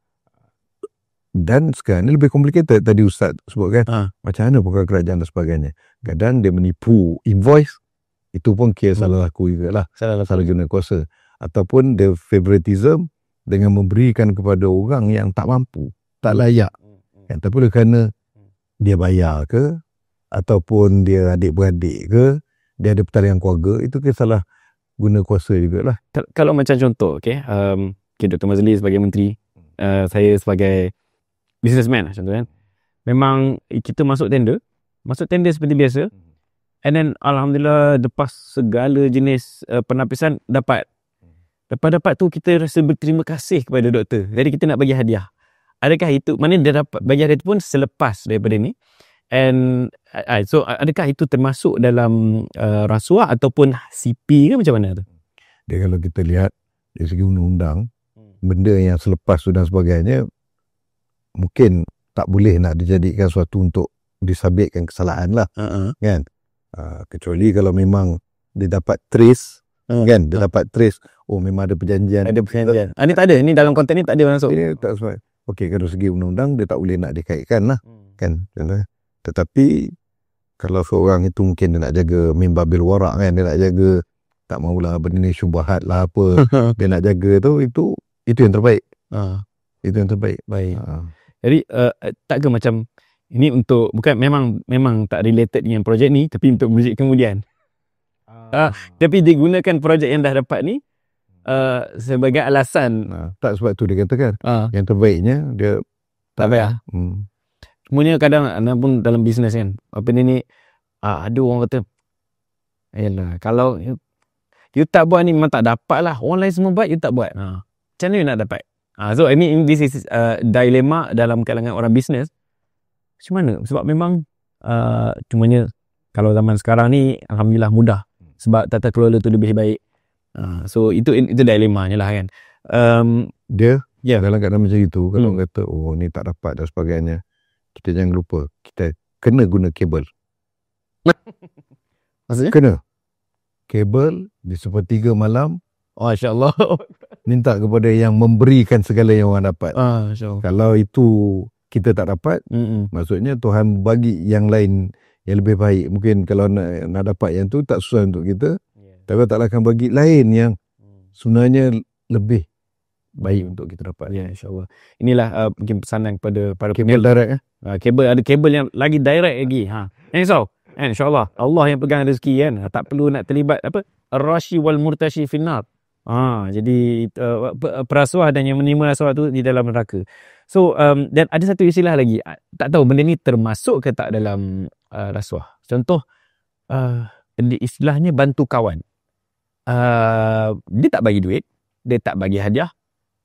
Dan sekarang ni lebih complicated. Tadi Ustaz sebut kan, macam mana perkara kerajaan dan sebagainya. Kadang dia menipu invoice, itu pun kira salah laku juga lah, salah guna kuasa. Ataupun the favoritism dengan memberikan kepada orang yang tak mampu, tak layak. Kan? Tapi oleh kerana dia bayar ke, ataupun dia adik-beradik ke, dia ada pertalian keluarga, itu salah guna kuasa jugalah. Kalau macam contoh, okay, Dr. Mazli sebagai menteri, saya sebagai businessman contoh kan, memang kita masuk tender seperti biasa, and then alhamdulillah lepas segala jenis penapisan dapat tu kita rasa berterima kasih kepada doktor, jadi kita nak bagi hadiah. Adakah itu, mana dia dapat bagi hadiah itu pun selepas daripada ni, and so adakah itu termasuk dalam rasuah ataupun CP ke macam mana tu? Dia kalau kita lihat dari segi undang-undang, benda yang selepas tu dan sebagainya mungkin tak boleh nak dijadikan suatu untuk disabitkan kesalahan lah, kan? Kecuali kalau memang dia dapat trace, kan? Dia dapat trace, memang ada perjanjian. Ini tak ada, ini dalam konteks ni tak ada masuk. Ini tak sebab. Okey, kalau segi undang-undang dia tak boleh nak dikaitkan lah, kan? Tetapi kalau seorang itu mungkin dia nak jaga min babil warak, kan? Dia nak jaga, tak maulah benda ni syubhat lah apa. Dia nak jaga tu, itu yang terbaik. Itu yang terbaik. Baik. Jadi tak ke macam ini untuk, bukan memang tak related dengan projek ni, tapi untuk projek kemudian. Tapi digunakan projek yang dah dapat ni sebagai alasan. Tak, sebab tu dia katakan yang terbaiknya dia tak payah. Semuanya kadang pun dalam bisnes kan, apa ni ada orang kata, yalah kalau you tak buat ni memang tak dapat lah, orang lain semua buat, you tak buat, macam mana you nak dapat? So I mean this is dilema dalam kalangan orang bisnes. Macam mana? Sebab memang cumanya kalau zaman sekarang ni alhamdulillah mudah, sebab tata kelola tu lebih baik. So itu dilemanya lah kan. Dia dalam keadaan macam itu, kalau kata ni tak dapat dan sebagainya, kita jangan lupa kita kena guna kabel. Maksudnya? Kena kabel di sepertiga malam. Masya-Allah. Minta kepada yang memberikan segala yang orang dapat. Kalau itu kita tak dapat, maksudnya Tuhan bagi yang lain yang lebih baik. Mungkin kalau nak dapat yang tu tak susah untuk kita, tapi tak akan bagi lain yang sebenarnya lebih baik untuk kita dapat. Ya, insya-Allah. Inilah mungkin pesanan kepada para kabel direct. Kabel, ada kabel yang lagi direct lagi. So insya-Allah Allah yang pegang rezeki kan. Tak perlu nak terlibat ar-rashi wal murtashi finnar. Jadi perasuah dan yang menerima rasuah tu di dalam neraka. So dan ada satu istilah lagi, tak tahu benda ni termasuk ke tak dalam rasuah. Contoh istilahnya bantu kawan. Dia tak bagi duit, dia tak bagi hadiah,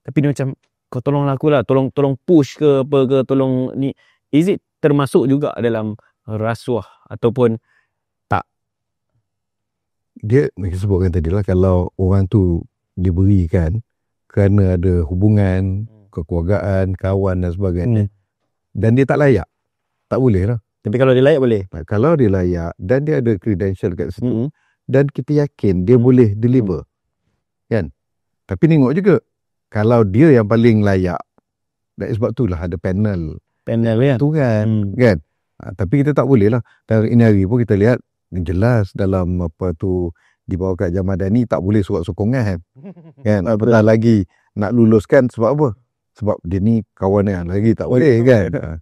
tapi dia macam, kau tolonglah aku lah, tolong push ke apa ke, tolong ni. Is it termasuk juga dalam rasuah ataupun tak? Dia sebutkan tadi lah, kalau orang tu diberikan kerana ada hubungan, kekeluargaan, kawan dan sebagainya, dan dia tak layak, tak boleh lah. Tapi kalau dia layak boleh? Kalau dia layak dan dia ada credential kat situ, dan kita yakin dia boleh deliver, kan? Tapi tengok juga, kalau dia yang paling layak, dan sebab itulah ada panel ya? Tu kan? Tapi kita tak boleh lah. Dan ini hari pun kita lihat jelas dalam di bawah Kerajaan Madani tak boleh surat sokongan kan? Apatah lagi nak luluskan, sebab apa? Sebab dia ni kawan yang lagi tak boleh kan?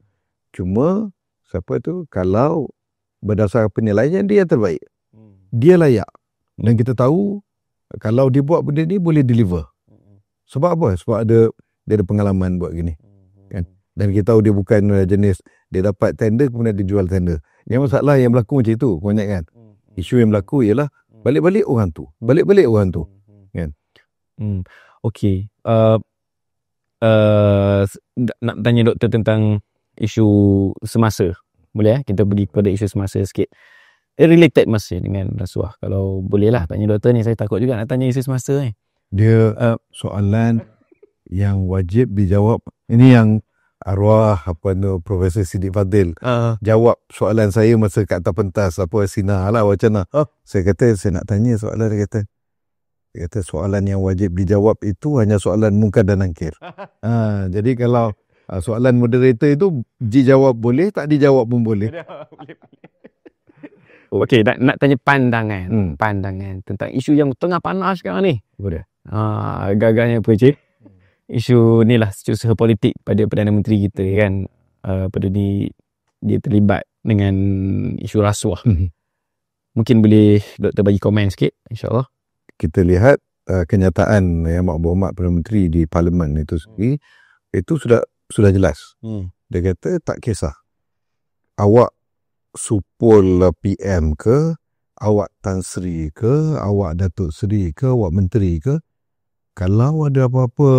Cuma siapa tu, kalau berdasar penilaian dia terbaik, dia layak, dan kita tahu kalau dia buat benda ni boleh deliver. Sebab apa? Sebab dia ada pengalaman buat gini, kan? Dan kita tahu dia bukan jenis dia dapat tender kemudian dia jual tender. Yang masalah yang berlaku macam itu, kau ingat kan? Isu yang berlaku ialah balik-balik orang tu, kan? Okey. Nak tanya doktor tentang isu semasa. Boleh kita pergi kepada isu semasa sikit. Related masih dengan rasuah. Kalau boleh lah tanya doktor ni, saya takut juga nak tanya isu semasa ni. Dia soalan yang wajib dijawab. Ini yang arwah Profesor Siddiq Fadil jawab soalan saya masa kat atas pentas sinar lah wacana. Saya kata saya nak tanya soalan, dia kata soalan yang wajib dijawab itu hanya soalan munkar dan nakir. Jadi kalau soalan moderator itu dijawab boleh, tak dijawab pun boleh. Okey, nak tanya pandangan tentang isu yang tengah panas sekarang ni. Boleh. Agak-agaknya apa cik? Isu ni lah, usaha politik pada Perdana Menteri kita kan. Pada ni dia terlibat dengan isu rasuah. Mungkin boleh Doktor bagi komen sikit, insyaAllah. Kita lihat kenyataan Yang Berhormat Perdana Menteri di Parlimen itu sendiri, itu sudah jelas. Dia kata tak kisah awak supul PM ke, awak Tan Sri ke, awak Datuk Seri ke, awak Menteri ke, kalau ada apa-apa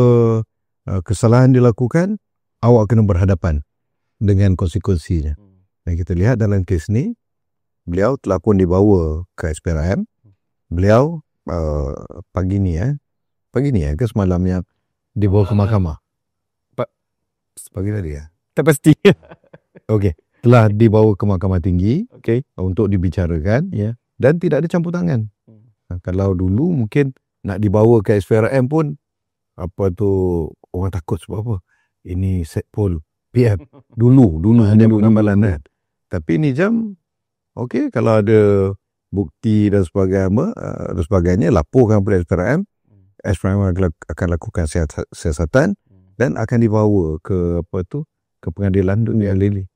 kesalahan dilakukan, awak kena berhadapan dengan konsekuensinya. Dan kita lihat dalam kes ni, beliau telah pun dibawa ke SPRM. Beliau pagi ni ke semalam yang dibawa ke mahkamah? Pagi tadi ya? Tak pasti. Okey, telah dibawa ke Mahkamah Tinggi untuk dibicarakan, dan tidak ada campur tangan. Kalau dulu mungkin nak dibawa ke SPRM pun orang takut sebab apa? Ini set poll PM. Dulu hanya pengambilan kan. Tapi ni jam kalau ada bukti dan sebagainya, laporkan kepada SPRM. SPRM akan lakukan siasatan dan akan dibawa ke ke pengadilan dunia Lili.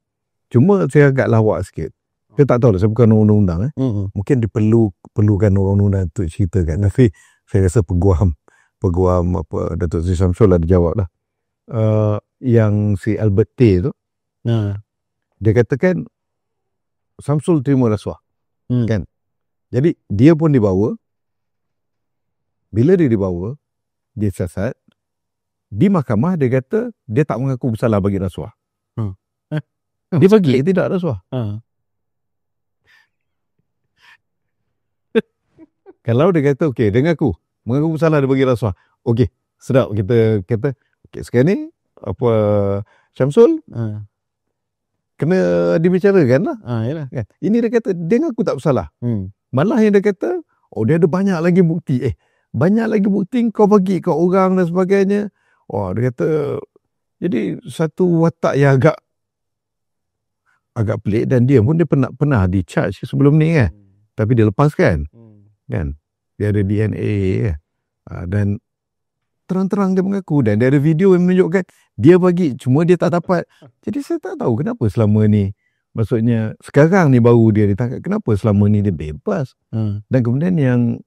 Cuma saya agak lawak sikit. Saya tak tahu lah, saya bukan undang-undang. Mungkin diperlukan orang-undang untuk ceritakan. Tapi saya rasa peguam Datuk Seri Samsul ada jawab lah. Yang si Albert T tu, dia katakan Samsul terima rasuah. Kan? Jadi dia pun dibawa. Bila dia dibawa, dia siasat. Di mahkamah dia kata dia tak mengaku bersalah bagi rasuah. Dia bagi tidak rasuah. Kalau dia kata dia mengaku bersalah dia bagi rasuah. Sedap, kita kata sekarang ni Syamsul kena dibicarakan lah. Kan? Ini dia kata dia mengaku tak bersalah. Malah yang dia kata dia ada banyak lagi bukti. Banyak lagi bukti kau bagi kat orang dan sebagainya. Dia kata jadi satu watak yang agak pelik, dan dia pun pernah di-charge sebelum ni kan. Tapi dia lepaskan. Kan? Dia ada DNA dan terang-terang dia mengaku, dan dia ada video yang menunjukkan dia bagi, cuma dia tak dapat. Jadi saya tak tahu kenapa selama ni, maksudnya sekarang ni baru dia ditangkap, kenapa selama ni dia bebas. Dan kemudian yang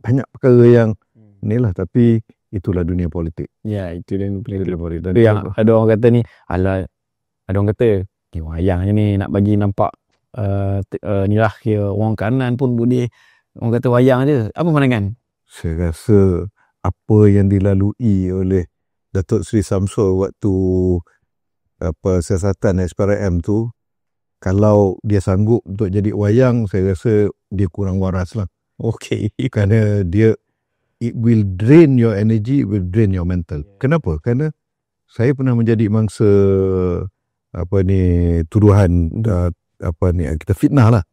banyak perkara yang ni lah, tapi itulah dunia politik. Ya, itu dunia politik. Dan yang ada orang kata ni, ada orang kata wayang je ni nak bagi nampak ni lah orang kanan pun boleh, orang kata wayang je. Apa pandangan? Saya rasa apa yang dilalui oleh Datuk Seri Samsul waktu siasatan SPRM tu, kalau dia sanggup untuk jadi wayang, saya rasa dia kurang waras lah. Kerana dia, it will drain your energy, it will drain your mental. Kenapa? Kerana saya pernah menjadi mangsa tuduhan kita fitnah lah.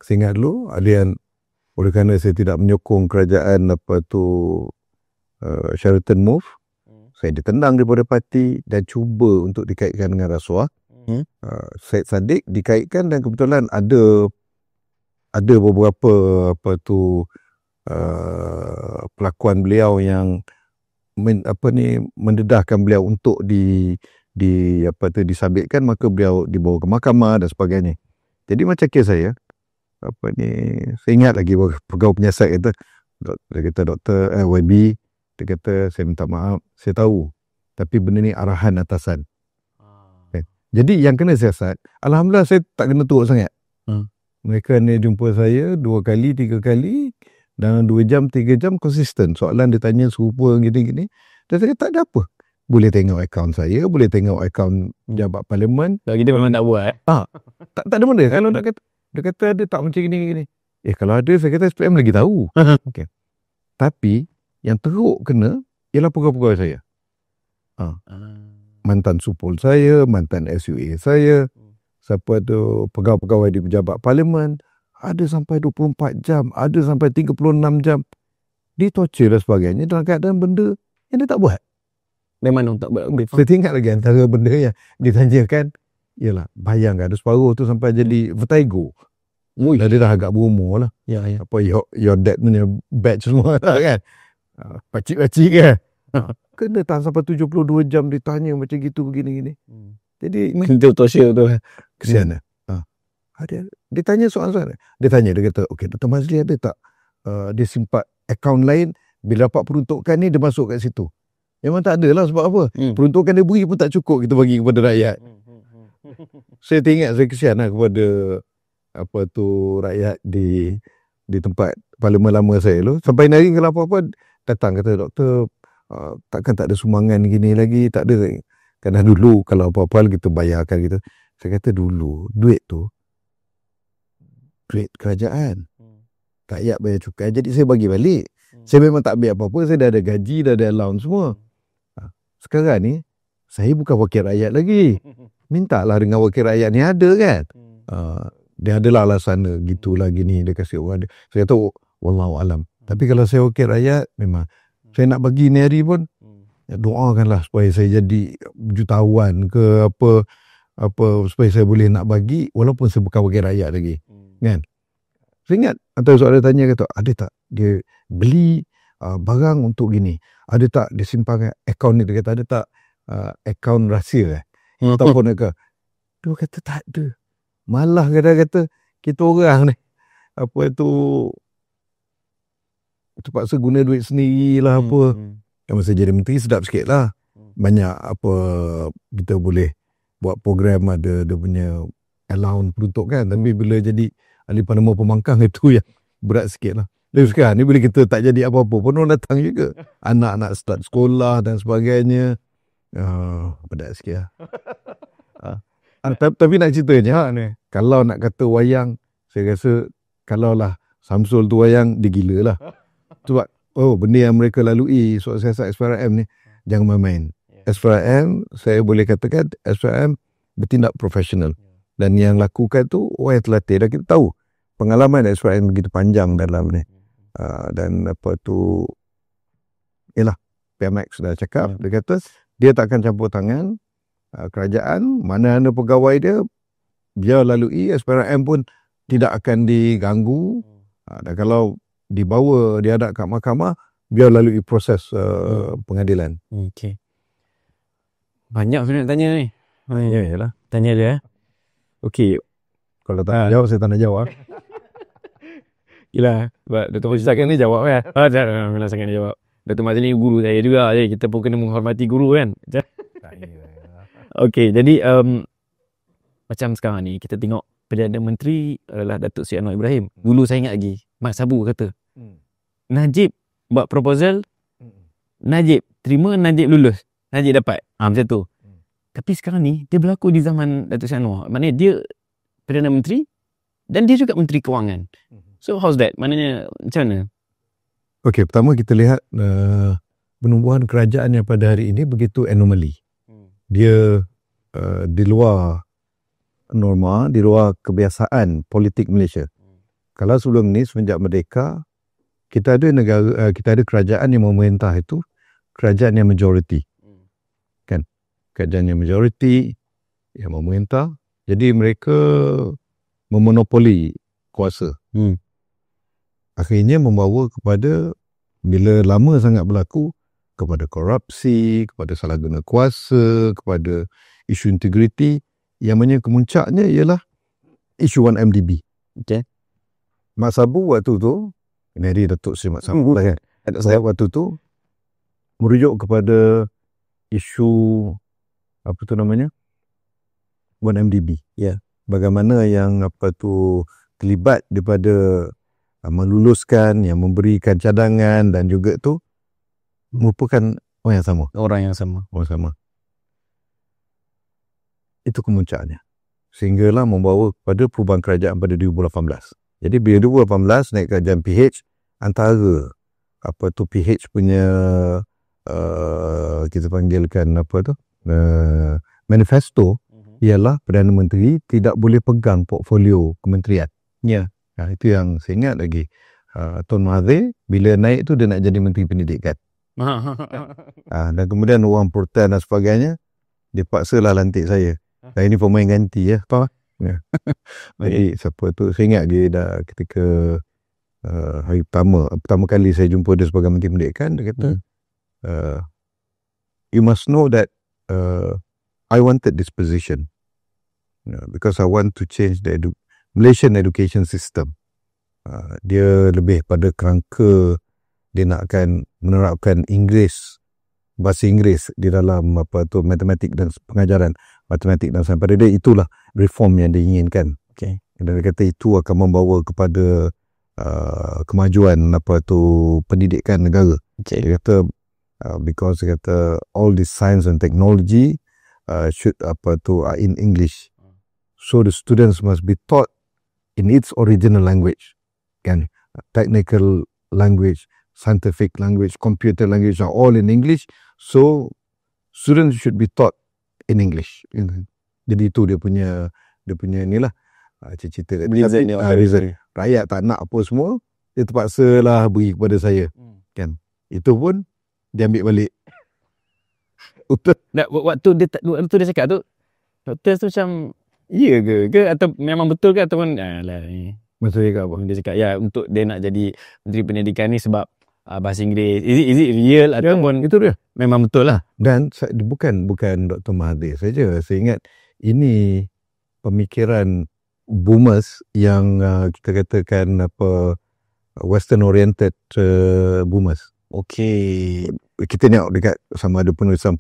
Saya ingat dulu ada yang, oleh kerana saya tidak menyokong kerajaan Sheraton Move, saya ditendang daripada parti dan cuba untuk dikaitkan dengan rasuah. Syed Saddiq dikaitkan, dan kebetulan ada beberapa pelakuan beliau yang mendedahkan beliau untuk disabitkan, maka beliau dibawa ke mahkamah dan sebagainya. Jadi macam kes saya, saya ingat lagi pegawai penyiasat kata, dia kata Doktor YB, dia kata saya minta maaf, saya tahu, tapi benda ni arahan atasan. Jadi yang kena siasat, alhamdulillah saya tak kena teruk sangat. Mereka ni jumpa saya 2 kali, 3 kali, dalam 2 jam, 3 jam konsisten. Soalan dia tanya serupa gini-gini. Dan saya kata tak ada apa. Boleh tengok akaun saya, boleh tengok akaun pejabat parlimen. Bagi dia memang tak buat. Tak ada benda. Kalau dia kata ada tak macam gini-gini. Kalau ada, saya kata SPM lagi tahu. Tapi yang teruk kena ialah pegawai-pegawai saya. Mantan supul saya, mantan SUA saya, siapa tu pegawai-pegawai di pejabat parlimen, ada sampai 24 jam, ada sampai 36 jam ditorture dan sebagainya dalam keadaan benda yang dia tak buat. Memang tak buat. Saya ingat lagi antara benda yang ditanyakan ialah, bayangkan ada separuh tu sampai jadi vertigo. Dan dia dah agak berumur lah. Your dad punya batch semua lah kan. Pacik-pacik kan. Kena tahan sampai 72 jam ditanya macam gitu begini-gini. Jadi itu torture tu. Kesian dia tanya soalan. Dia kata, okey, Dr. Mazli ada tak dia simpan akaun lain, bila dapat peruntukan ni dia masuk kat situ. Memang tak ada lah, sebab apa? Peruntukan dia beri pun tak cukup kita bagi kepada rakyat. Saya teringat, saya kesian lah kepada rakyat di tempat parlimen lama saya dulu. Sampai hari kalau apa-apa datang kata, doktor, takkan tak ada sumbangan gini lagi? Tak ada. Kerana dulu kalau apa-apa kita bayarkan gitu. Saya kata dulu duit tu duit kerajaan, rakyat bayar cukai, jadi saya bagi balik. Saya memang tak ambil apa-apa, saya dah ada gaji, dah ada allowance semua. Sekarang ni saya bukan wakil rakyat lagi, mintalah dengan wakil rakyat ni ada kan. Dia adalah alasan gitulah gini, dia kasih orang dia. Saya kata wallahu alam. Tapi kalau saya wakil rakyat, memang saya nak bagi ni hari pun doakanlah supaya saya jadi jutawan ke apa supaya saya boleh nak bagi walaupun saya bukan wakil rakyat lagi. Kan? Saya ingat antara soalan dia tanya, kata ada tak dia beli barang untuk gini, ada tak dia simpan akaun ni, dia kata ada tak akaun rahsia ataupun dia kata tak ada. Malah kata kita orang ni terpaksa guna duit sendiri lah Yang masa jadi menteri sedap sikit lah, banyak kita boleh buat program, ada dia punya allowance peruntukan. Tapi bila jadi ahli Parlimen Pembangkang itu yang berat sikit lah. Dan sekarang ni bila kita tak jadi apa-apa pun orang datang juga, anak-anak start sekolah dan sebagainya. Berat sikit lah. Tapi nak ceritanya ni, kalau nak kata wayang, saya rasa kalau lah Samsul tu wayang, dia gila lah. Sebab benda yang mereka lalui soal siasat SPRM ni jangan main-main. SPRM, saya boleh katakan SPRM bertindak profesional. Dan yang lakukan tu orang yang terlatih. Dan kita tahu pengalaman SPRM begitu panjang dalam ni. Dan PMX dah cakap, dia kata dia tak akan campur tangan. Kerajaan, mana-mana pegawai dia, biar lalui, SPRM pun tidak akan diganggu. Dan kalau dibawa, dihadap kat mahkamah, biar lalui proses pengadilan. Okey. Banyak saya nak tanya ni. Yalah. Tanya dia. Okey. Kalau tak jawab, saya tak nak jawab. Yelah, Dr. Mazli Sakan ni jawab kan? Tak sangat ni jawab. Dr. Mazli ni guru saya juga, jadi kita pun kena menghormati guru kan? Okey, jadi macam sekarang ni kita tengok Perdana Menteri adalah Datuk Seri Anwar Ibrahim. Dulu saya ingat lagi, Mat Sabu kata Najib buat proposal, Najib terima, Najib lulus, Najib dapat. Macam tu. Tapi sekarang ni dia berlaku di zaman Datuk Seri Anwar. Maknanya dia Perdana Menteri dan dia juga Menteri Kewangan. So how's that? Maknanya macam mana? Okey, pertama kita lihat penubuhan kerajaan yang pada hari ini begitu anomali. Dia di luar norma, di luar kebiasaan politik Malaysia. Kalau sebelum ni semenjak merdeka, kita ada kerajaan yang memerintah itu kerajaan yang majoriti. Kan? Kerajaan yang majoriti yang memerintah. Jadi mereka memonopoli kuasa. Akhirnya membawa kepada, bila lama sangat berlaku, kepada korupsi, kepada salah guna kuasa, kepada isu integriti, yang mana kemuncaknya ialah isu 1MDB. Okay. Mat Sabu waktu tu, ini hari Datuk Seri Mat Sabu lah kan, saya waktu tu merujuk kepada isu 1MDB. Ya. Bagaimana yang terlibat daripada meluluskan, yang memberikan cadangan dan juga tu merupakan orang yang sama. Orang sama. Itu kemuncaknya. Sehinggalah membawa kepada perubahan kerajaan pada 2018. Jadi bila 2018 naik kerajaan PH, antara PH punya kita panggilkan manifesto ialah Perdana Menteri tidak boleh pegang portfolio kementerian. Ya. Itu yang saya ingat lagi. Tun Mahathir bila naik tu dia nak jadi Menteri Pendidikan. Dan kemudian orang protes dan sebagainya, dia paksalah lantik saya. Saya ni pemain ganti ya. Jadi siapa tu, saya ingat dia dah ketika hari pertama kali saya jumpa dia sebagai Menteri Pendidikan, dia kata you must know that I wanted this position Because I want to change the Malaysian education system. Dia lebih pada kerangka dia nakkan menerapkan bahasa Inggeris di dalam matematik dan pengajaran matematik dan sains. Pada dia itulah reform yang diinginkan. Okay. Dan dia kata itu akan membawa kepada kemajuan pendidikan negara. Okay. Dia kata because dia kata all this science and technology should are in English. So the students must be taught in its original language. Kan? Technical language, scientific language, computer language are all in English. So students should be taught in English. Jadi itu dia punya inilah cita-cita. Reason. Rakyat tak nak apa semua, dia terpaksa lah beri kepada saya. Kan? Itu pun dia ambil balik. Waktu dia cakap tu, doktor tu macam iya ke atau memang betul ke ataupun Maksud dia apa? Dia cakap untuk dia nak jadi Menteri Pendidikan ni sebab bahasa Inggeris. Is it real ataupun itu dia? Memang betul lah. Dan bukan Dr. Mahathir saja. Saya ingat ini pemikiran boomers yang kita katakan western oriented boomers. Okay. Kita tengok dekat sama ada penulisan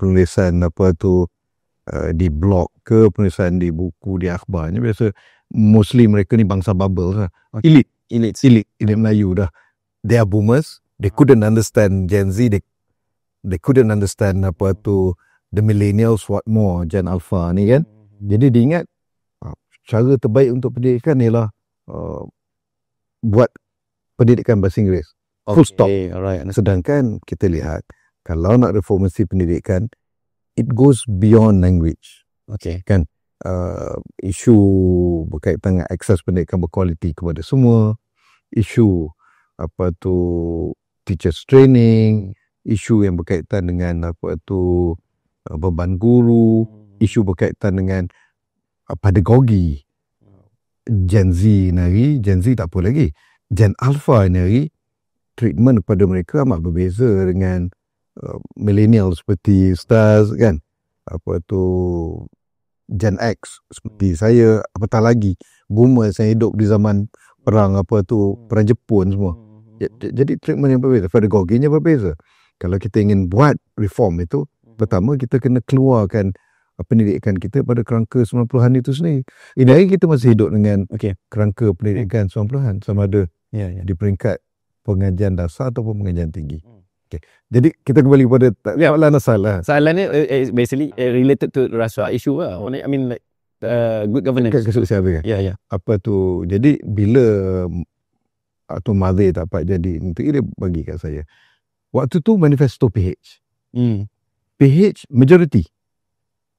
di blog ke penulisan di buku di akhbarnya, biasa mostly mereka ni bangsa bubble lah. Okay. Elite Melayu dah. They are boomers. They couldn't understand Gen Z. They couldn't understand the millennials, what more Gen Alpha ni kan. Jadi dia ingat cara terbaik untuk pendidikan ialah buat pendidikan bahasa Inggeris. Full stop. Alright. Sedangkan kita lihat kalau nak reformasi pendidikan, it goes beyond language. Okay. Kan? Isu berkaitan dengan akses pendidikan berkualiti kepada semua, isu teachers training, isu yang berkaitan dengan beban guru, isu berkaitan dengan pedagogi. Gen Z tak apa lagi. Gen Alpha ni treatment kepada mereka amat berbeza dengan millennial seperti Ustaz kan. Gen X seperti saya, apatah lagi boomer saya hidup di zaman perang perang Jepun semua. Jadi treatment yang berbeza, pedagoginya berbeza. Kalau kita ingin buat reform itu, pertama kita kena keluarkan pendidikan kita pada kerangka 90-an itu sendiri. Ini hari kita masih hidup dengan kerangka pendidikan 90-an, sama ada di peringkat pengajian dasar ataupun pengajian tinggi. Okay. Jadi kita kembali kepada soalan asal lah. Soalan ni basically related to rasuah issue lah. I mean like good governance. Ya. Jadi bila Mahathir tak dapat jadi, itu dia bagi kat saya. Waktu tu manifesto PH. PH majority.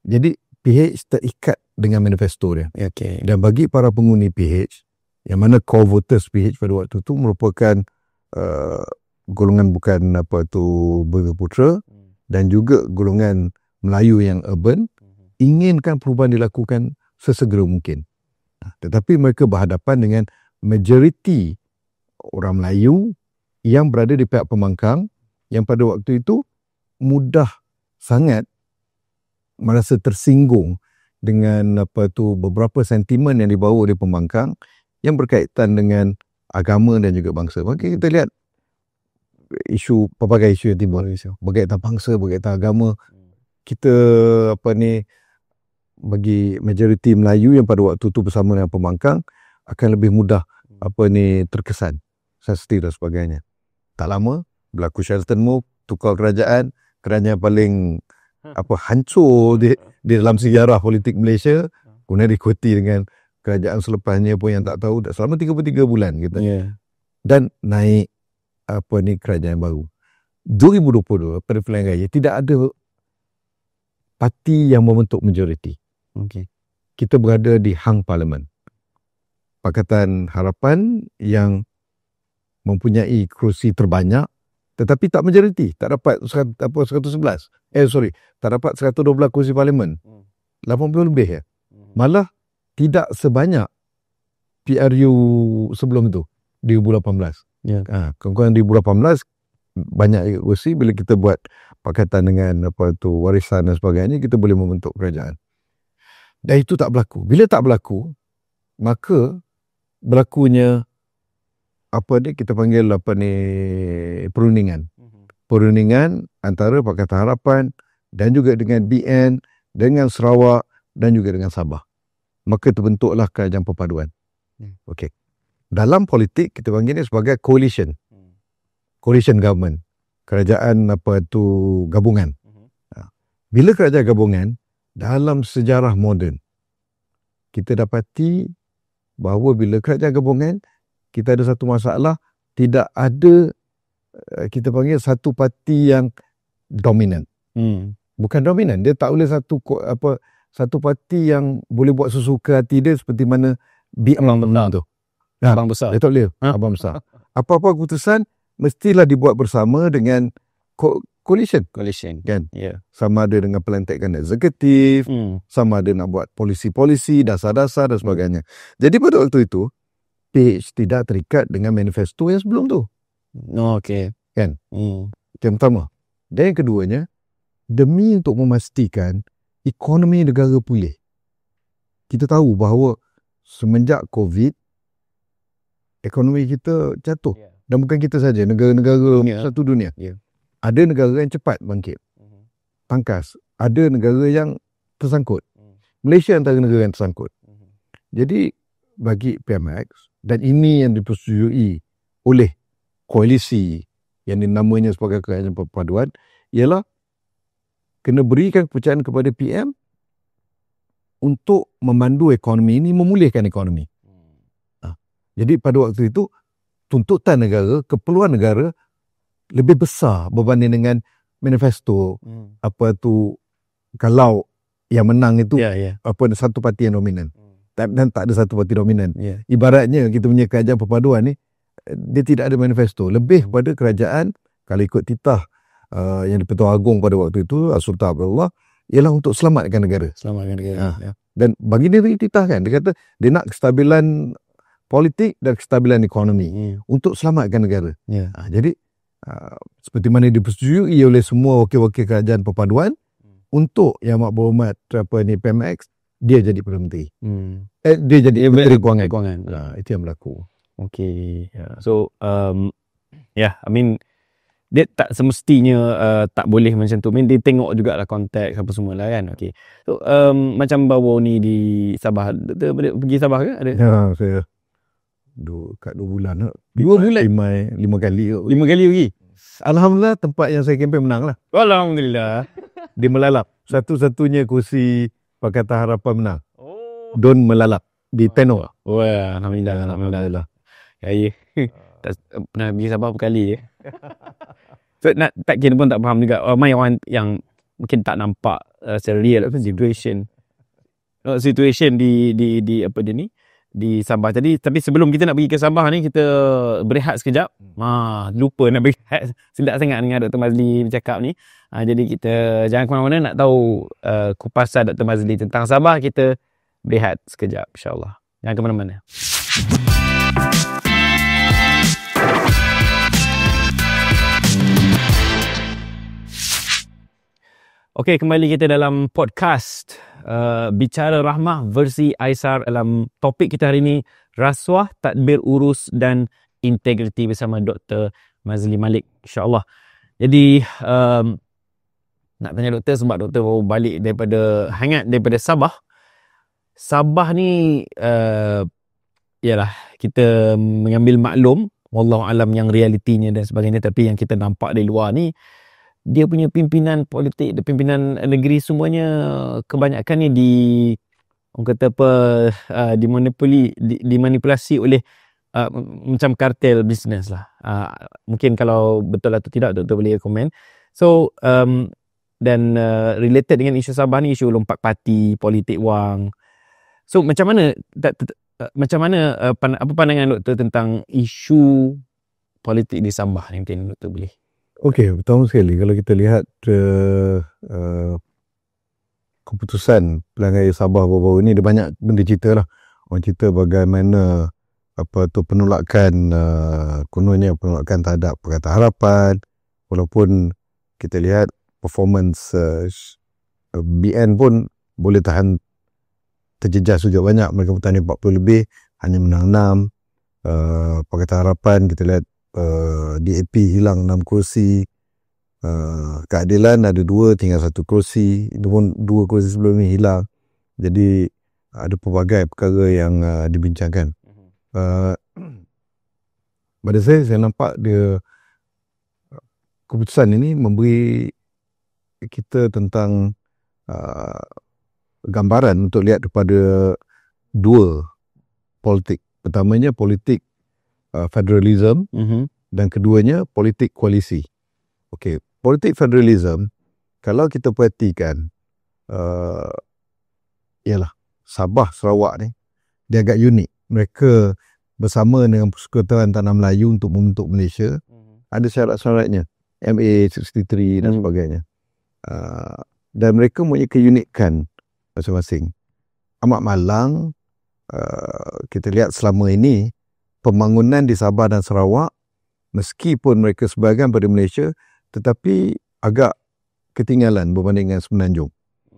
Jadi PH terikat dengan manifesto dia. Okay. Dan bagi para penghuni PH, yang mana core voters PH pada waktu tu merupakan golongan bukan Berputra dan juga golongan Melayu yang urban, inginkan perubahan dilakukan sesegera mungkin. Tetapi mereka berhadapan dengan majoriti orang Melayu yang berada di pihak pembangkang, yang pada waktu itu mudah sangat merasa tersinggung dengan beberapa sentimen yang dibawa oleh pembangkang yang berkaitan dengan agama dan juga bangsa. Maka kita lihat pelbagai isu yang timbul berkaitan bangsa, berkaitan agama. Kita bagi majoriti Melayu yang pada waktu itu bersama dengan pembangkang akan lebih mudah terkesan sensitif dan sebagainya. Tak lama berlaku Shelton Move, tukar kerajaan yang paling hancur di dalam sejarah politik Malaysia, kemudian diikuti dengan kerajaan selepasnya pun yang tak tahu selama 33 bulan kita. Dan naik kerajaan baru. 2022 pada pilihan raya tidak ada parti yang membentuk majoriti. Okay. Kita berada di hang parlimen. Pakatan Harapan yang mempunyai kerusi terbanyak tetapi tak majoriti, tak dapat 111. Tak dapat 112 kerusi parlimen. 80 lebih ya. Malah tidak sebanyak PRU sebelum itu 2018. Kurang 2018 banyak kerusi. Bila kita buat pakatan dengan warisan dan sebagainya, kita boleh membentuk kerajaan. Dan itu tak berlaku. Bila tak berlaku, maka berlakunya kita panggil perundingan. Perundingan antara Pakatan Harapan dan juga dengan BN, dengan Sarawak dan juga dengan Sabah. Maka terbentuklah kerajaan perpaduan. Okey. Dalam politik kita panggil ini sebagai coalition. Coalition government. Kerajaan gabungan. Bila kerajaan gabungan dalam sejarah moden, kita dapati bahawa bila kerajaan gabungan kita ada satu masalah, tidak ada kita panggil satu parti yang dominan. Bukan dominan, dia tak boleh satu parti yang boleh buat sesuka hati dia seperti mana abang besar tu. Abang besar. Dia tak boleh. Abang besar. Apa-apa keputusan mestilah dibuat bersama dengan coalition kan. Sama ada dengan pelantikan eksekutif, sama ada nak buat polisi-polisi, dasar-dasar dan sebagainya. Jadi pada waktu itu PH tidak terikat dengan manifesto yang sebelum tu. Okey. Kan? Yang pertama. Dan yang keduanya, demi untuk memastikan ekonomi negara pulih. Kita tahu bahawa semenjak COVID, ekonomi kita jatuh. Dan bukan kita saja, negara-negara satu dunia. Ada negara yang cepat bangkit, pangkas. Ada negara yang tersangkut. Malaysia antara negara yang tersangkut. Jadi bagi PMX, dan ini yang dipersetujui oleh koalisi yang dinamanya sebagai kerajaan perpaduan, ialah kena berikan kepercayaan kepada PM untuk memandu ekonomi ini, memulihkan ekonomi. Jadi pada waktu itu tuntutan negara, keperluan negara lebih besar berbanding dengan manifesto. Kalau yang menang itu satu parti yang dominan. Dan tak ada satu parti dominan. Ibaratnya kita punya kerajaan perpaduan ni, dia tidak ada manifesto. Lebih pada kerajaan, kalau ikut titah yang di-Pertuan Agong pada waktu itu, Sultan Abdullah, ialah untuk selamatkan negara. Dan bagi dia titah kan, dia kata dia nak kestabilan politik dan kestabilan ekonomi untuk selamatkan negara. Jadi seperti mana dipersetujui oleh semua wakil-wakil kerajaan perpaduan, untuk Yang Amat Berhormat PMX, dia jadi Perdana Menteri. Dia jadi Menteri Kewangan. Itu yang berlaku. Okay. So I mean, dia tak semestinya tak boleh macam tu. I mean, dia tengok jugalah konteks apa semua lah kan. Okay. So macam bawa ni di Sabah, pergi Sabah ke? Ada? Ya, saya kat 2 bulan. 2 bulan? 5 kali. 5 kali pergi? Alhamdulillah tempat yang saya kempen menang lah. Alhamdulillah. Dia melalap. Satu-satunya kursi Pakatan Harapan menang. Don melalap di Tenor. Wah, Alhamdulillah. Ya. Tak pernah pergi Sabah berkali je. So tak kira pun tak faham juga. Ramai orang yang mungkin tak nampak secara real situation di apa dia ni, di Sabah tadi. Tapi sebelum kita nak pergi ke Sabah ni, kita berehat sekejap. Lupa nak berehat. Silap sangat dengan Dr. Mazli bercakap ni. Jadi kita jangan ke mana-mana, nak tahu kupasan Dr. Mazli tentang Sabah. Kita berehat sekejap, insyaAllah. Jangan ke mana-mana. Okey, kembali kita dalam podcast Bicara Rahmah versi Aisar. Dalam topik kita hari ini, rasuah, tadbir urus dan integriti bersama Dr. Mazli Malik, insyaAllah. Jadi nak tanya doktor, sebab doktor baru balik daripada Sabah. Sabah ni ialah kita mengambil maklum, wallahu alam yang realitinya dan sebagainya, tapi yang kita nampak dari luar ni, dia punya pimpinan politik dan pimpinan negeri semuanya kebanyakan ni dimanipulasi oleh macam kartel bisnes lah. Mungkin kalau betul atau tidak, doktor boleh komen. So dan related dengan isu Sabah ni, isu lompat parti, politik wang. So macam mana apa pandangan doktor tentang isu politik di Sabah ni? Mungkin doktor boleh. Okey, pertama sekali kalau kita lihat keputusan Pilihan Raya Sabah baru-baru ni, ada banyak benda cerita lah. Orang cerita bagaimana penolakan kononnya penolakan terhadap Pakatan Harapan, walaupun kita lihat performance BN pun boleh tahan terjejas juga banyak. Mereka bertanding 40 lebih, hanya menang 6. Pakatan Harapan kita lihat DAP hilang 6 kerusi. Keadilan ada 2, tinggal 1 kerusi. 2 kerusi sebelum ni hilang. Jadi ada pelbagai perkara yang dibincangkan. Pada saya nampak dia keputusan ini memberi kita tentang gambaran untuk lihat kepada 2 politik. Pertamanya politik federalism dan keduanya politik koalisi. Okey, politik federalism kalau kita perhatikan ialah Sabah Sarawak ni dia agak unik. Mereka bersama dengan Persekutuan Tanah Melayu untuk membentuk Malaysia. Ada syarat-syaratnya, MA63 dan sebagainya. Dan mereka mempunyai keunikan masing-masing. Amat malang kita lihat selama ini pembangunan di Sabah dan Sarawak, meskipun mereka sebahagian pada Malaysia, tetapi agak ketinggalan berbanding dengan Semenanjung.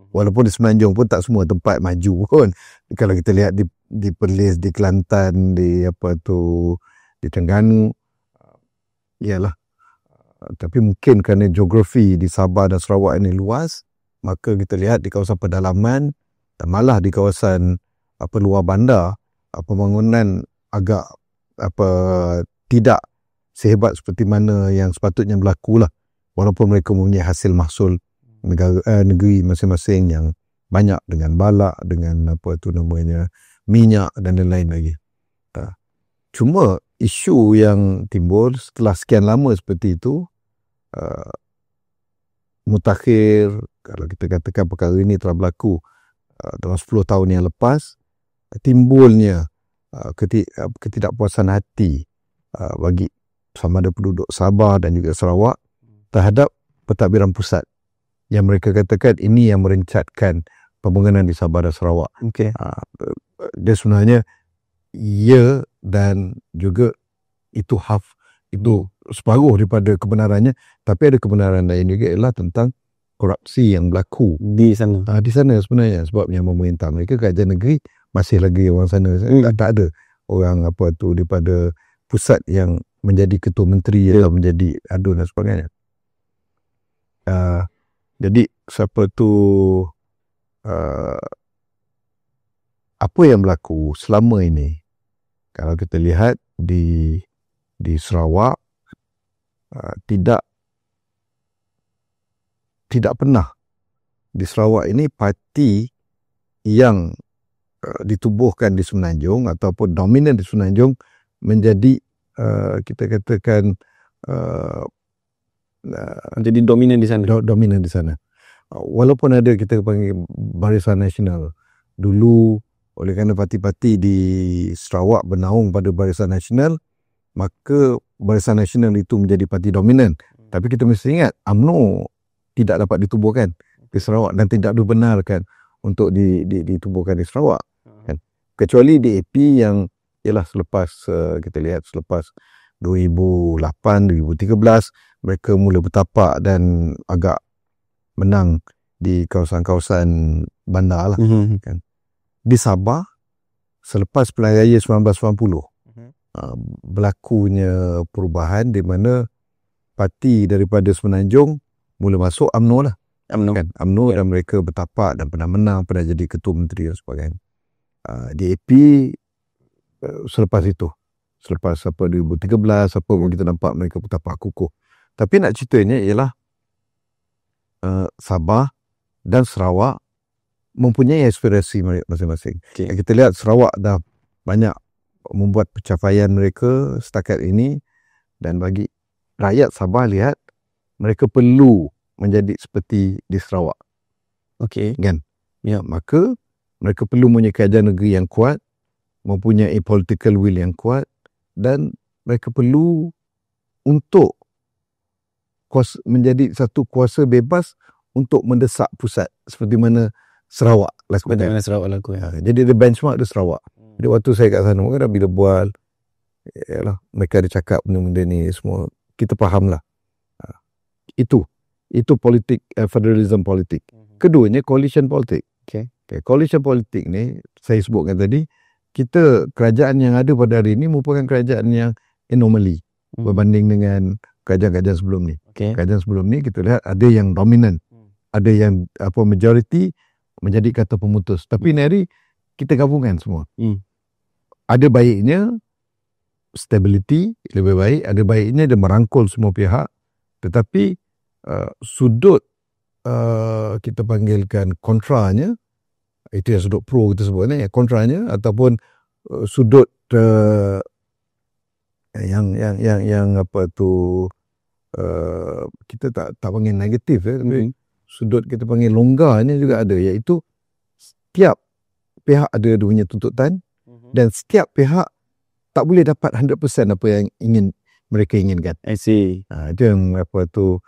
Walaupun di Semenanjung pun tak semua tempat maju pun. Kalau kita lihat di Perlis, di Kelantan, di di Terengganu, iyalah. Tapi mungkin kerana geografi di Sabah dan Sarawak ini luas, maka kita lihat di kawasan pedalaman dan malah di kawasan luar bandar, pembangunan agak tidak sehebat seperti mana yang sepatutnya berlaku lah. Walaupun mereka mempunyai hasil mahsul negeri masing-masing yang banyak dengan balak, dengan minyak dan lain-lain lagi. Cuma isu yang timbul setelah sekian lama seperti itu, mutakhir, kalau kita katakan perkara ini telah berlaku dalam 10 tahun yang lepas, timbulnya ketidakpuasan hati bagi sama ada penduduk Sabah dan juga Sarawak terhadap pentadbiran pusat yang mereka katakan ini yang merencatkan pembangunan di Sabah dan Sarawak. Okay. Dia sebenarnya ya, dan juga itu separuh daripada kebenarannya, tapi ada kebenaran lain juga ialah tentang korupsi yang berlaku di sana. Di sana sebenarnya, sebabnya pemerintah mereka, kerajaan negeri masih lagi orang sana. Tak ada orang daripada pusat yang menjadi ketua menteri atau menjadi adun dan sebagainya. Jadi apa yang berlaku selama ini, kalau kita lihat di Sarawak, tidak pernah di Sarawak ini parti yang ditubuhkan di Semenanjung ataupun dominan di Semenanjung menjadi kita katakan jadi dominan di sana. Dominan di sana. Walaupun ada kita panggil Barisan Nasional dulu, oleh kerana parti-parti di Sarawak bernaung pada Barisan Nasional, maka Barisan Nasional itu menjadi parti dominan. Tapi kita mesti ingat, UMNO tidak dapat ditubuhkan di Sarawak dan tidak dibenarkan untuk ditubuhkan di Sarawak. Kan? Kecuali DAP yang ialah selepas kita lihat selepas 2008-2013 mereka mula bertapak dan agak menang di kawasan-kawasan bandar lah. Kan? Di Sabah selepas Pilihan Raya 1990 berlakunya perubahan di mana parti daripada Semenanjung mula masuk UMNO lah. UMNO dan mereka bertapak dan pernah menang, pernah jadi ketua menteri dan sebagainya. DAP selepas itu, selepas 2013 kita nampak mereka bertapak kukuh. Tapi nak ceritanya ialah Sabah dan Sarawak mempunyai aspirasi masing-masing. Okay. Kita lihat Sarawak dah banyak membuat pencapaian mereka setakat ini, dan bagi rakyat Sabah lihat mereka perlu menjadi seperti di Sarawak. Okey. Kan? Ya, maka mereka perlu mempunyai kerajaan negeri yang kuat, mempunyai political will yang kuat, dan mereka perlu untuk menjadi satu kuasa bebas untuk mendesak pusat seperti mana Sarawak lakukan. Seperti mana Sarawak lakukan. Jadi the benchmark tu Sarawak. Jadi waktu saya kat sana, mungkin bila bual, yalah, mereka ada cakap benda-benda ni semua, kita faham lah. Itu politik, federalism politik. Keduanya coalition politik. Okay. Okay, coalition politik ni saya sebutkan tadi, kerajaan yang ada pada hari ini merupakan kerajaan yang anomaly berbanding dengan kerajaan-kerajaan sebelum ni. Okay. Kerajaan sebelum ni kita lihat ada yang dominan, ada yang majority menjadi kata pemutus. Tapi ni hari kita gabungkan semua. Ada baiknya stability lebih baik, ada baiknya dia merangkul semua pihak, tetapi sudut kita panggilkan kontranya, itu yang sudut pro kita sebut ni, kontranya ataupun sudut yang apa tu kita tak panggil negatif tapi sudut kita panggil longgarnya juga ada, iaitu setiap pihak ada dia punya tuntutan dan setiap pihak tak boleh dapat 100% apa yang mereka inginkan. I see. Itu yang apa tu,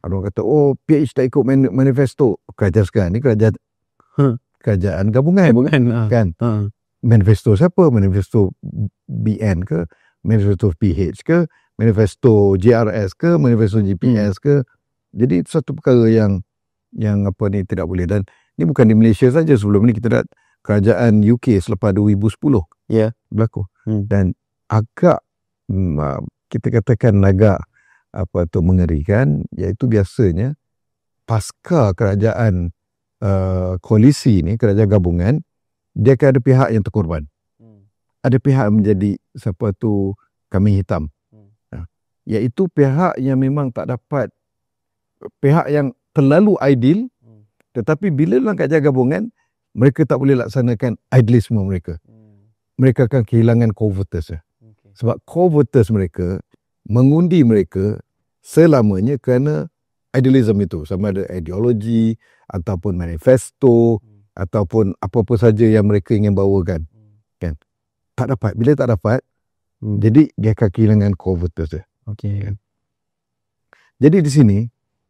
orang kata PH tak ikut manifesto. Kerajaan sekarang ni kerajaan gabungan kan. Manifesto siapa? Manifesto BN ke, manifesto PH ke, manifesto JRS ke, manifesto GPS ke. Jadi itu satu perkara yang apa ni tidak boleh. Dan ni bukan di Malaysia saja, sebelum ni kita lihat kerajaan UK selepas 2010 berlaku. Dan agak kita katakan agak apa tu mengerikan, iaitu biasanya pasca kerajaan koalisi ni, kerajaan gabungan, dia akan ada pihak yang terkorban. Ada pihak yang menjadi siapa tu kambing hitam. Iaitu pihak yang memang tak dapat, pihak yang terlalu ideal, tetapi bila dalam kerajaan gabungan mereka tak boleh laksanakan idealisme mereka. Mereka akan kehilangan core voters. Sebab core voters mereka mengundi mereka selamanya kerana idealism itu, sama ada ideologi ataupun manifesto ataupun apa-apa saja yang mereka ingin bawakan. Kan? Tak dapat. Bila tak dapat, jadi dia akan kehilangan core voters. Kan? Jadi di sini,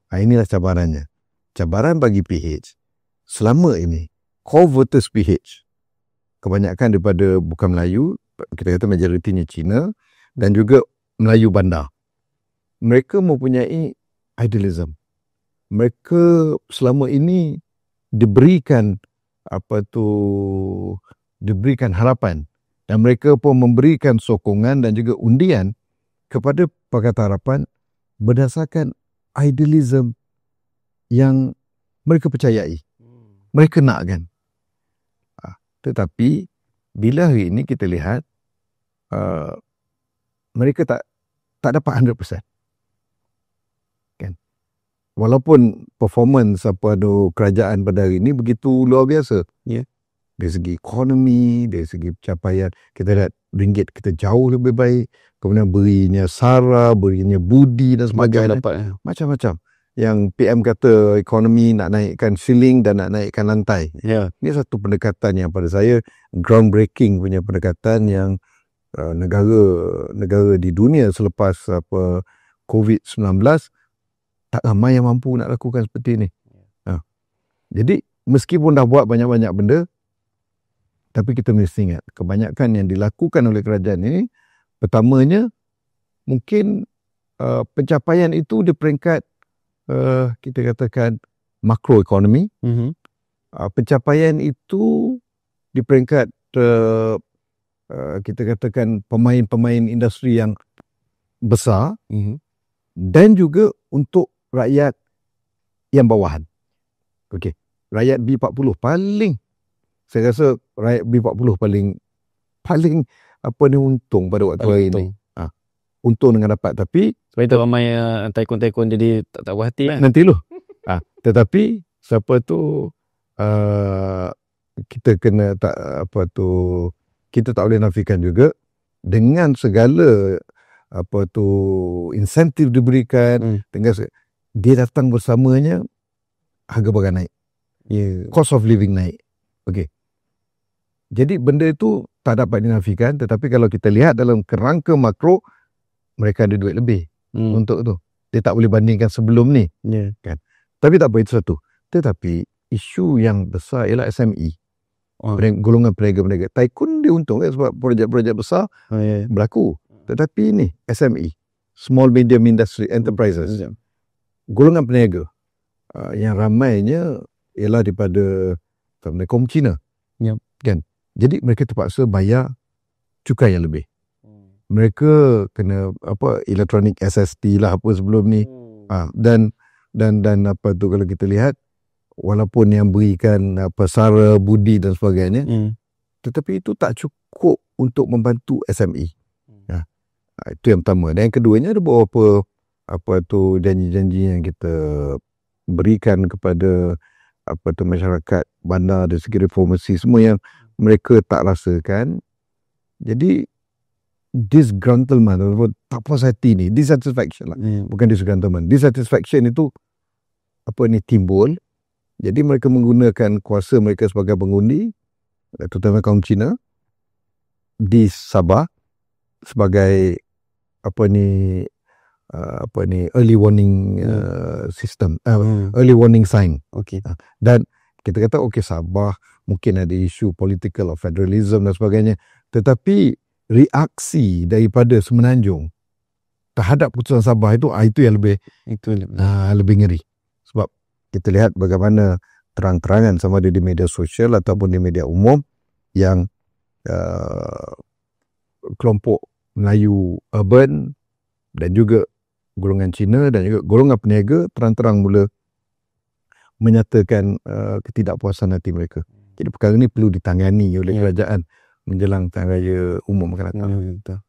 inilah cabarannya. Cabaran bagi PH selama ini, core voters PH kebanyakan daripada bukan Melayu, kita kata majoritinya Cina dan juga Melayu bandar. Mereka mempunyai idealism. Mereka selama ini diberikan diberikan harapan, dan mereka pun memberikan sokongan dan juga undian kepada Pakatan Harapan berdasarkan idealism yang mereka percayai. Mereka nakkan. Tetapi bila hari ini kita lihat mereka tak dapat 100%. Kan? Walaupun performance kerajaan pada hari ini begitu luar biasa. Dari segi ekonomi, dari segi pencapaian, kita lihat ringgit kita jauh lebih baik, kemudian berinya SARA, berinya budi dan sebagainya. Macam-macam. Yang PM kata ekonomi nak naikkan ceiling dan nak naikkan lantai. Ini satu pendekatan yang pada saya groundbreaking punya pendekatan yang negara di dunia selepas COVID-19 tak ramai yang mampu nak lakukan seperti ini. Jadi meskipun dah buat banyak-banyak benda, tapi kita mesti ingat kebanyakan yang dilakukan oleh kerajaan ini, pertamanya mungkin pencapaian itu di peringkat kita katakan makroekonomi. Pencapaian itu di peringkat kita katakan pemain-pemain industri yang besar, dan juga untuk rakyat yang bawahan. Okey, rakyat B40 paling, saya rasa rakyat B40 paling untung pada waktu hari ini. Untung dengan dapat, tapi sebab itu ramai taikun-taikun jadi tak puas hati kan? Nanti loh. Tetapi siapa tu kita kena kita tak boleh nafikan juga dengan segala insentif diberikan, dia datang bersamanya harga barang naik. Cost of living naik. Okey. Jadi benda itu tak dapat dinafikan, tetapi kalau kita lihat dalam kerangka makro, mereka ada duit lebih untuk tu. Dia tak boleh bandingkan sebelum ni. Kan? Tapi tak apa, itu satu. Tetapi isu yang besar ialah SME. Golongan peniaga-peniaga. Tycoon dia untung kan, sebab projek-projek besar berlaku. Tetapi ini SME, Small Medium Industry Enterprises. Golongan peniaga yang ramainya ialah daripada sama kaum Cina. Yep. Kan? Jadi mereka terpaksa bayar cukai yang lebih. Mereka kena elektronik SST lah apa sebelum ni. Dan apa tu kalau kita lihat, walaupun yang berikan sara budi dan sebagainya, tetapi itu tak cukup untuk membantu SME. Itu yang pertama. Dan yang keduanya ada beberapa janji-janji yang kita berikan kepada masyarakat bandar dari segi reformasi semua yang mereka tak rasakan. Jadi disgruntlement ataupun tak puas hati ni, dissatisfaction lah, bukan disgruntlement. Dissatisfaction itu timbul. Jadi mereka menggunakan kuasa mereka sebagai pengundi, terutama kaum Cina di Sabah sebagai early warning system, early warning sign. Okay. Dan kita kata Sabah mungkin ada isu political or federalism dan sebagainya, tetapi reaksi daripada Semenanjung terhadap putusan Sabah itu yang lebih ngeri. Sebab kita lihat bagaimana terang-terangan sama ada di media sosial ataupun di media umum yang kelompok Melayu urban dan juga golongan Cina dan juga golongan peniaga terang-terang mula menyatakan ketidakpuasan hati mereka. Jadi perkara ini perlu ditangani oleh kerajaan menjelang Pilihan Raya Umum akan datang.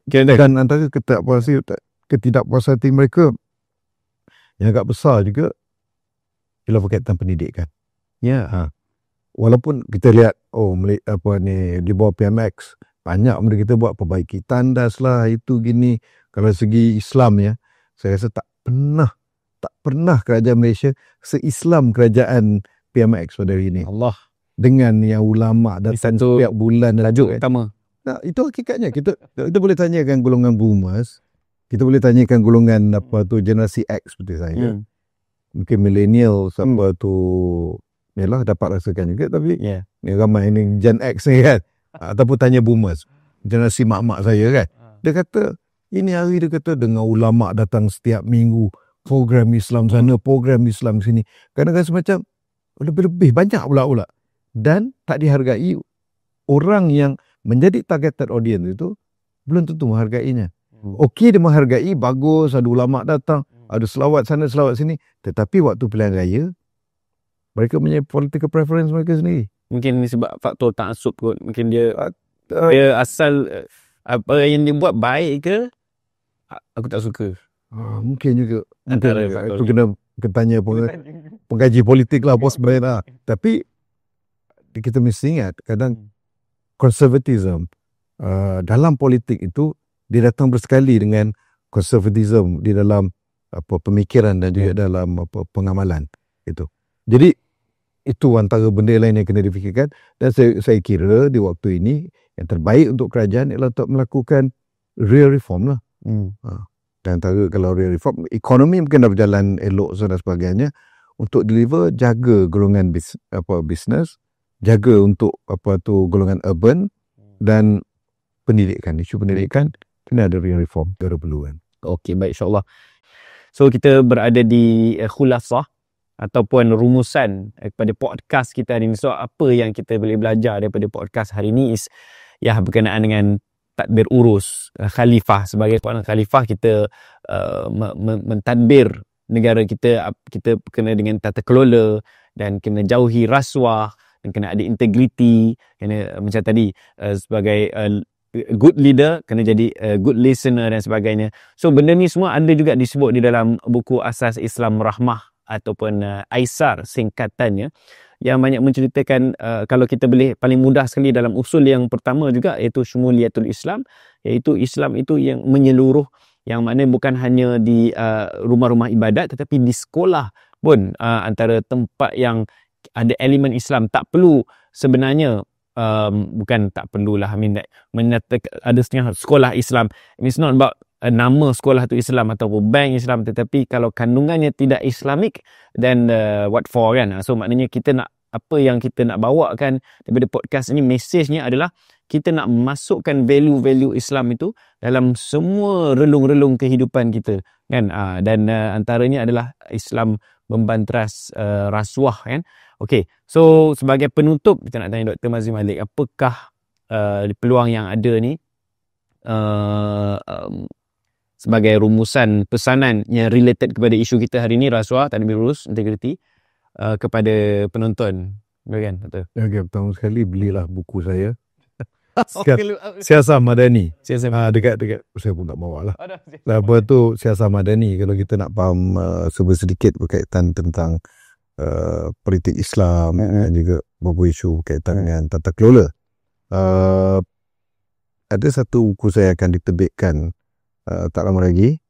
Dan antara ketidakpuasan hati mereka yang agak besar juga ialah berkaitan pendidikan. Walaupun kita lihat di bawah PMX banyak benda kita buat, perbaiki tandas lah, itu gini. Kalau segi Islam ya, saya rasa tak pernah kerajaan Malaysia se-Islam kerajaan PMX pada hari ini. Allah. Dengan yang ulama datang setiap bulan. Tajuk utama. Nah, itu hakikatnya. Kita boleh tanyakan golongan boomers, kita boleh tanyakan golongan generasi X seperti saya. Mungkin millennial yalah dapat rasakan juga, tapi ni ramai ini Gen X ni kan. Ataupun tanya boomers, generasi mak-mak saya kan. Dia kata, ini hari dia kata dengan ulama datang setiap minggu, program Islam sana, program Islam sini. Kadang-kadang semacam lebih-lebih banyak pula. Dan tak dihargai. Orang yang menjadi targeted audience itu belum tentu menghargainya. Okey, dia menghargai, bagus, ada ulama datang, ada selawat sana, selawat sini. Tetapi waktu pilihan raya, mereka punya political preference mereka sendiri. Mungkin ni sebab faktor ta'assub kot. Mungkin dia asal apa yang dia buat baik ke, aku tak suka. Mungkin juga. Itu kena tanya pengkaji politik lah, bos sebenarnya lah. Tapi kita mesti ingat, kadang konservatism dalam politik itu dia datang bersekali dengan konservatism di dalam pemikiran dan juga dalam pengamalan itu. Jadi itu antara benda lain yang kena difikirkan, dan saya kira di waktu ini yang terbaik untuk kerajaan ialah untuk melakukan real reform lah. Dan antara kalau real reform, ekonomi mungkin dah berjalan elok dan sebagainya, untuk deliver jaga golongan bisnes, jaga untuk golongan urban dan pendidikan. Isu pendidikan kena ada real reform, ada perlu kan. Okey, baik, insyaAllah. So kita berada di khulasah ataupun rumusan kepada podcast kita hari ini. So apa yang kita boleh belajar daripada podcast hari ini is berkenaan dengan tadbir urus khalifah. Sebagai seorang khalifah, kita mentadbir negara kita kena dengan tata kelola dan kena jauhi rasuah dan kena ada integriti, kena macam tadi sebagai good leader, kena jadi good listener dan sebagainya. So benda ni semua ada juga disebut di dalam buku Asas Islam Rahmah ataupun Aisar singkatannya, yang banyak menceritakan kalau kita boleh paling mudah sekali dalam usul yang pertama juga, iaitu syumuliyatul Islam, iaitu Islam itu yang menyeluruh, yang maknanya bukan hanya di rumah-rumah ibadat tetapi di sekolah pun antara tempat yang ada elemen Islam. Tak perlu sebenarnya bukan tak perlulah, menyatakan ada setengah sekolah Islam, it's not about nama sekolah tu Islam ataupun bank Islam, tetapi kalau kandungannya tidak Islamik, then what for kan. So maknanya kita nak, apa yang kita nak bawakan daripada podcast ini, mesejnya adalah kita nak masukkan value-value Islam itu dalam semua relung-relung kehidupan kita kan. Dan antaranya adalah Islam membanteras rasuah kan. Okey, so sebagai penutup kita nak tanya Dr. Mazli Malik, apakah peluang yang ada ni sebagai rumusan pesanan yang related kepada isu kita hari ni, rasuah, tadbir urus, integriti, kepada penonton, kan Dr. Okay, pertama sekali belilah buku saya. Siasah Madani. Dekat saya pun tak bawa lah. Lepas tu Siasah Madani, kalau kita nak faham sedikit berkaitan tentang politik Islam dan juga beberapa isu berkaitan dengan tata kelola. Ada satu buku saya akan diterbitkan tak lama lagi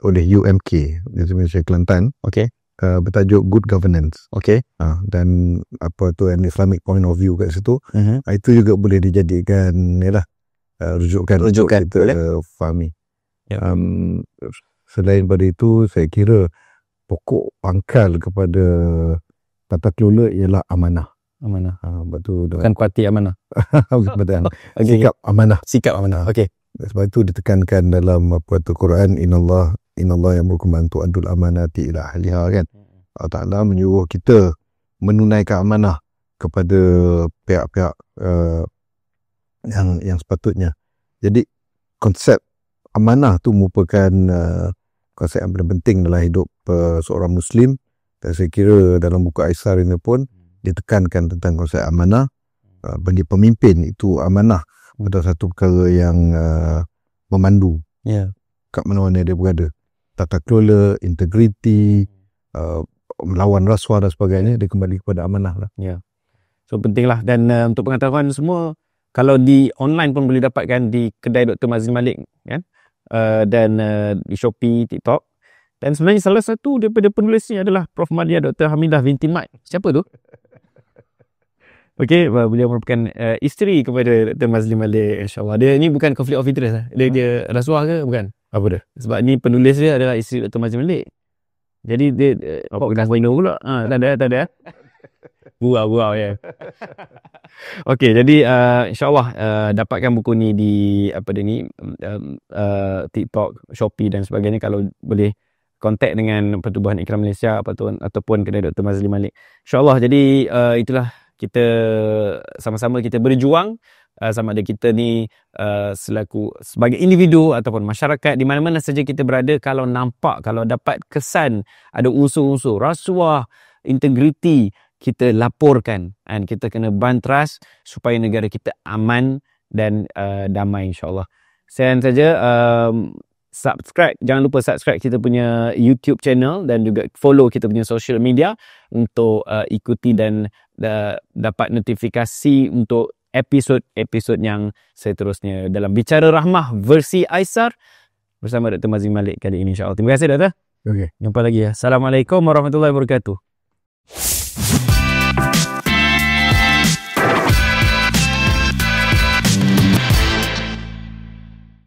oleh UMK di Malaysia Kelantan. Okey. Bertajuk Good Governance. Okey. Dan apa tu, an Islamic point of view kat situ. Itu juga boleh dijadikan rujukan untuk kita fahami. Yep. Selain pada itu, saya kira pokok pangkal kepada tata kelola ialah amanah. Betul. Bukan kuati amanah. Betul. Sikap amanah. Sikap amanah. Okey. Sebab itu ditekankan dalam apa tu Quran, Inallah ya'murukum an tu'addul amanati ila ahliha, kan. Allah Ta'ala menyuruh kita menunaikan amanah kepada pihak-pihak yang sepatutnya. Jadi konsep amanah tu merupakan konsep yang paling penting dalam hidup seorang Muslim, dan saya kira dalam buku Aisar ini pun ditekankan tentang konsep amanah. Bagi pemimpin itu amanah adalah satu perkara yang memandu kat mana-mana dia berada. Tata kelola, integriti, melawan rasuah dan sebagainya, dia kembali kepada amanah lah. So pentinglah. Dan untuk pengetahuan semua, kalau di online pun boleh dapatkan di kedai Dr. Mazli Malik, kan? Dan di Shopee, TikTok. Dan sebenarnya salah satu daripada penulis ni adalah Prof. Madia Dr. Hamidah binti Mat. Siapa tu? Okey, beliau merupakan isteri kepada Dr. Mazli Malik, insyaAllah. Dia ni bukan conflict of interest lah. Dia rasuah ke? Bukan. Apa dia? Sebab ni penulis dia adalah isteri Dr. Mazli Malik. Jadi dia dah final pula. Tak ada. Buau ya. Okey, jadi insyaAllah dapatkan buku ni di TikTok, Shopee dan sebagainya. Kalau boleh kontak dengan Pertubuhan Ikram Malaysia ataupun kedai Dr. Mazli Malik, insyaAllah. Jadi itulah, kita sama-sama kita berjuang, sama ada kita ni sebagai individu ataupun masyarakat di mana-mana saja kita berada, kalau dapat kesan ada unsur-unsur rasuah, integriti, kita laporkan, dan kita kena banteras supaya negara kita aman dan damai, insyaAllah. Sekian saja. Jangan lupa subscribe kita punya YouTube channel dan juga follow kita punya social media untuk ikuti dan dapat notifikasi untuk episod-episod yang seterusnya dalam Bicara Rahmah versi Aisar bersama Dr. Mazli Malik kali ini, insyaAllah. Terima kasih, Dr. Okey. Jumpa lagi ya. Assalamualaikum warahmatullahi wabarakatuh.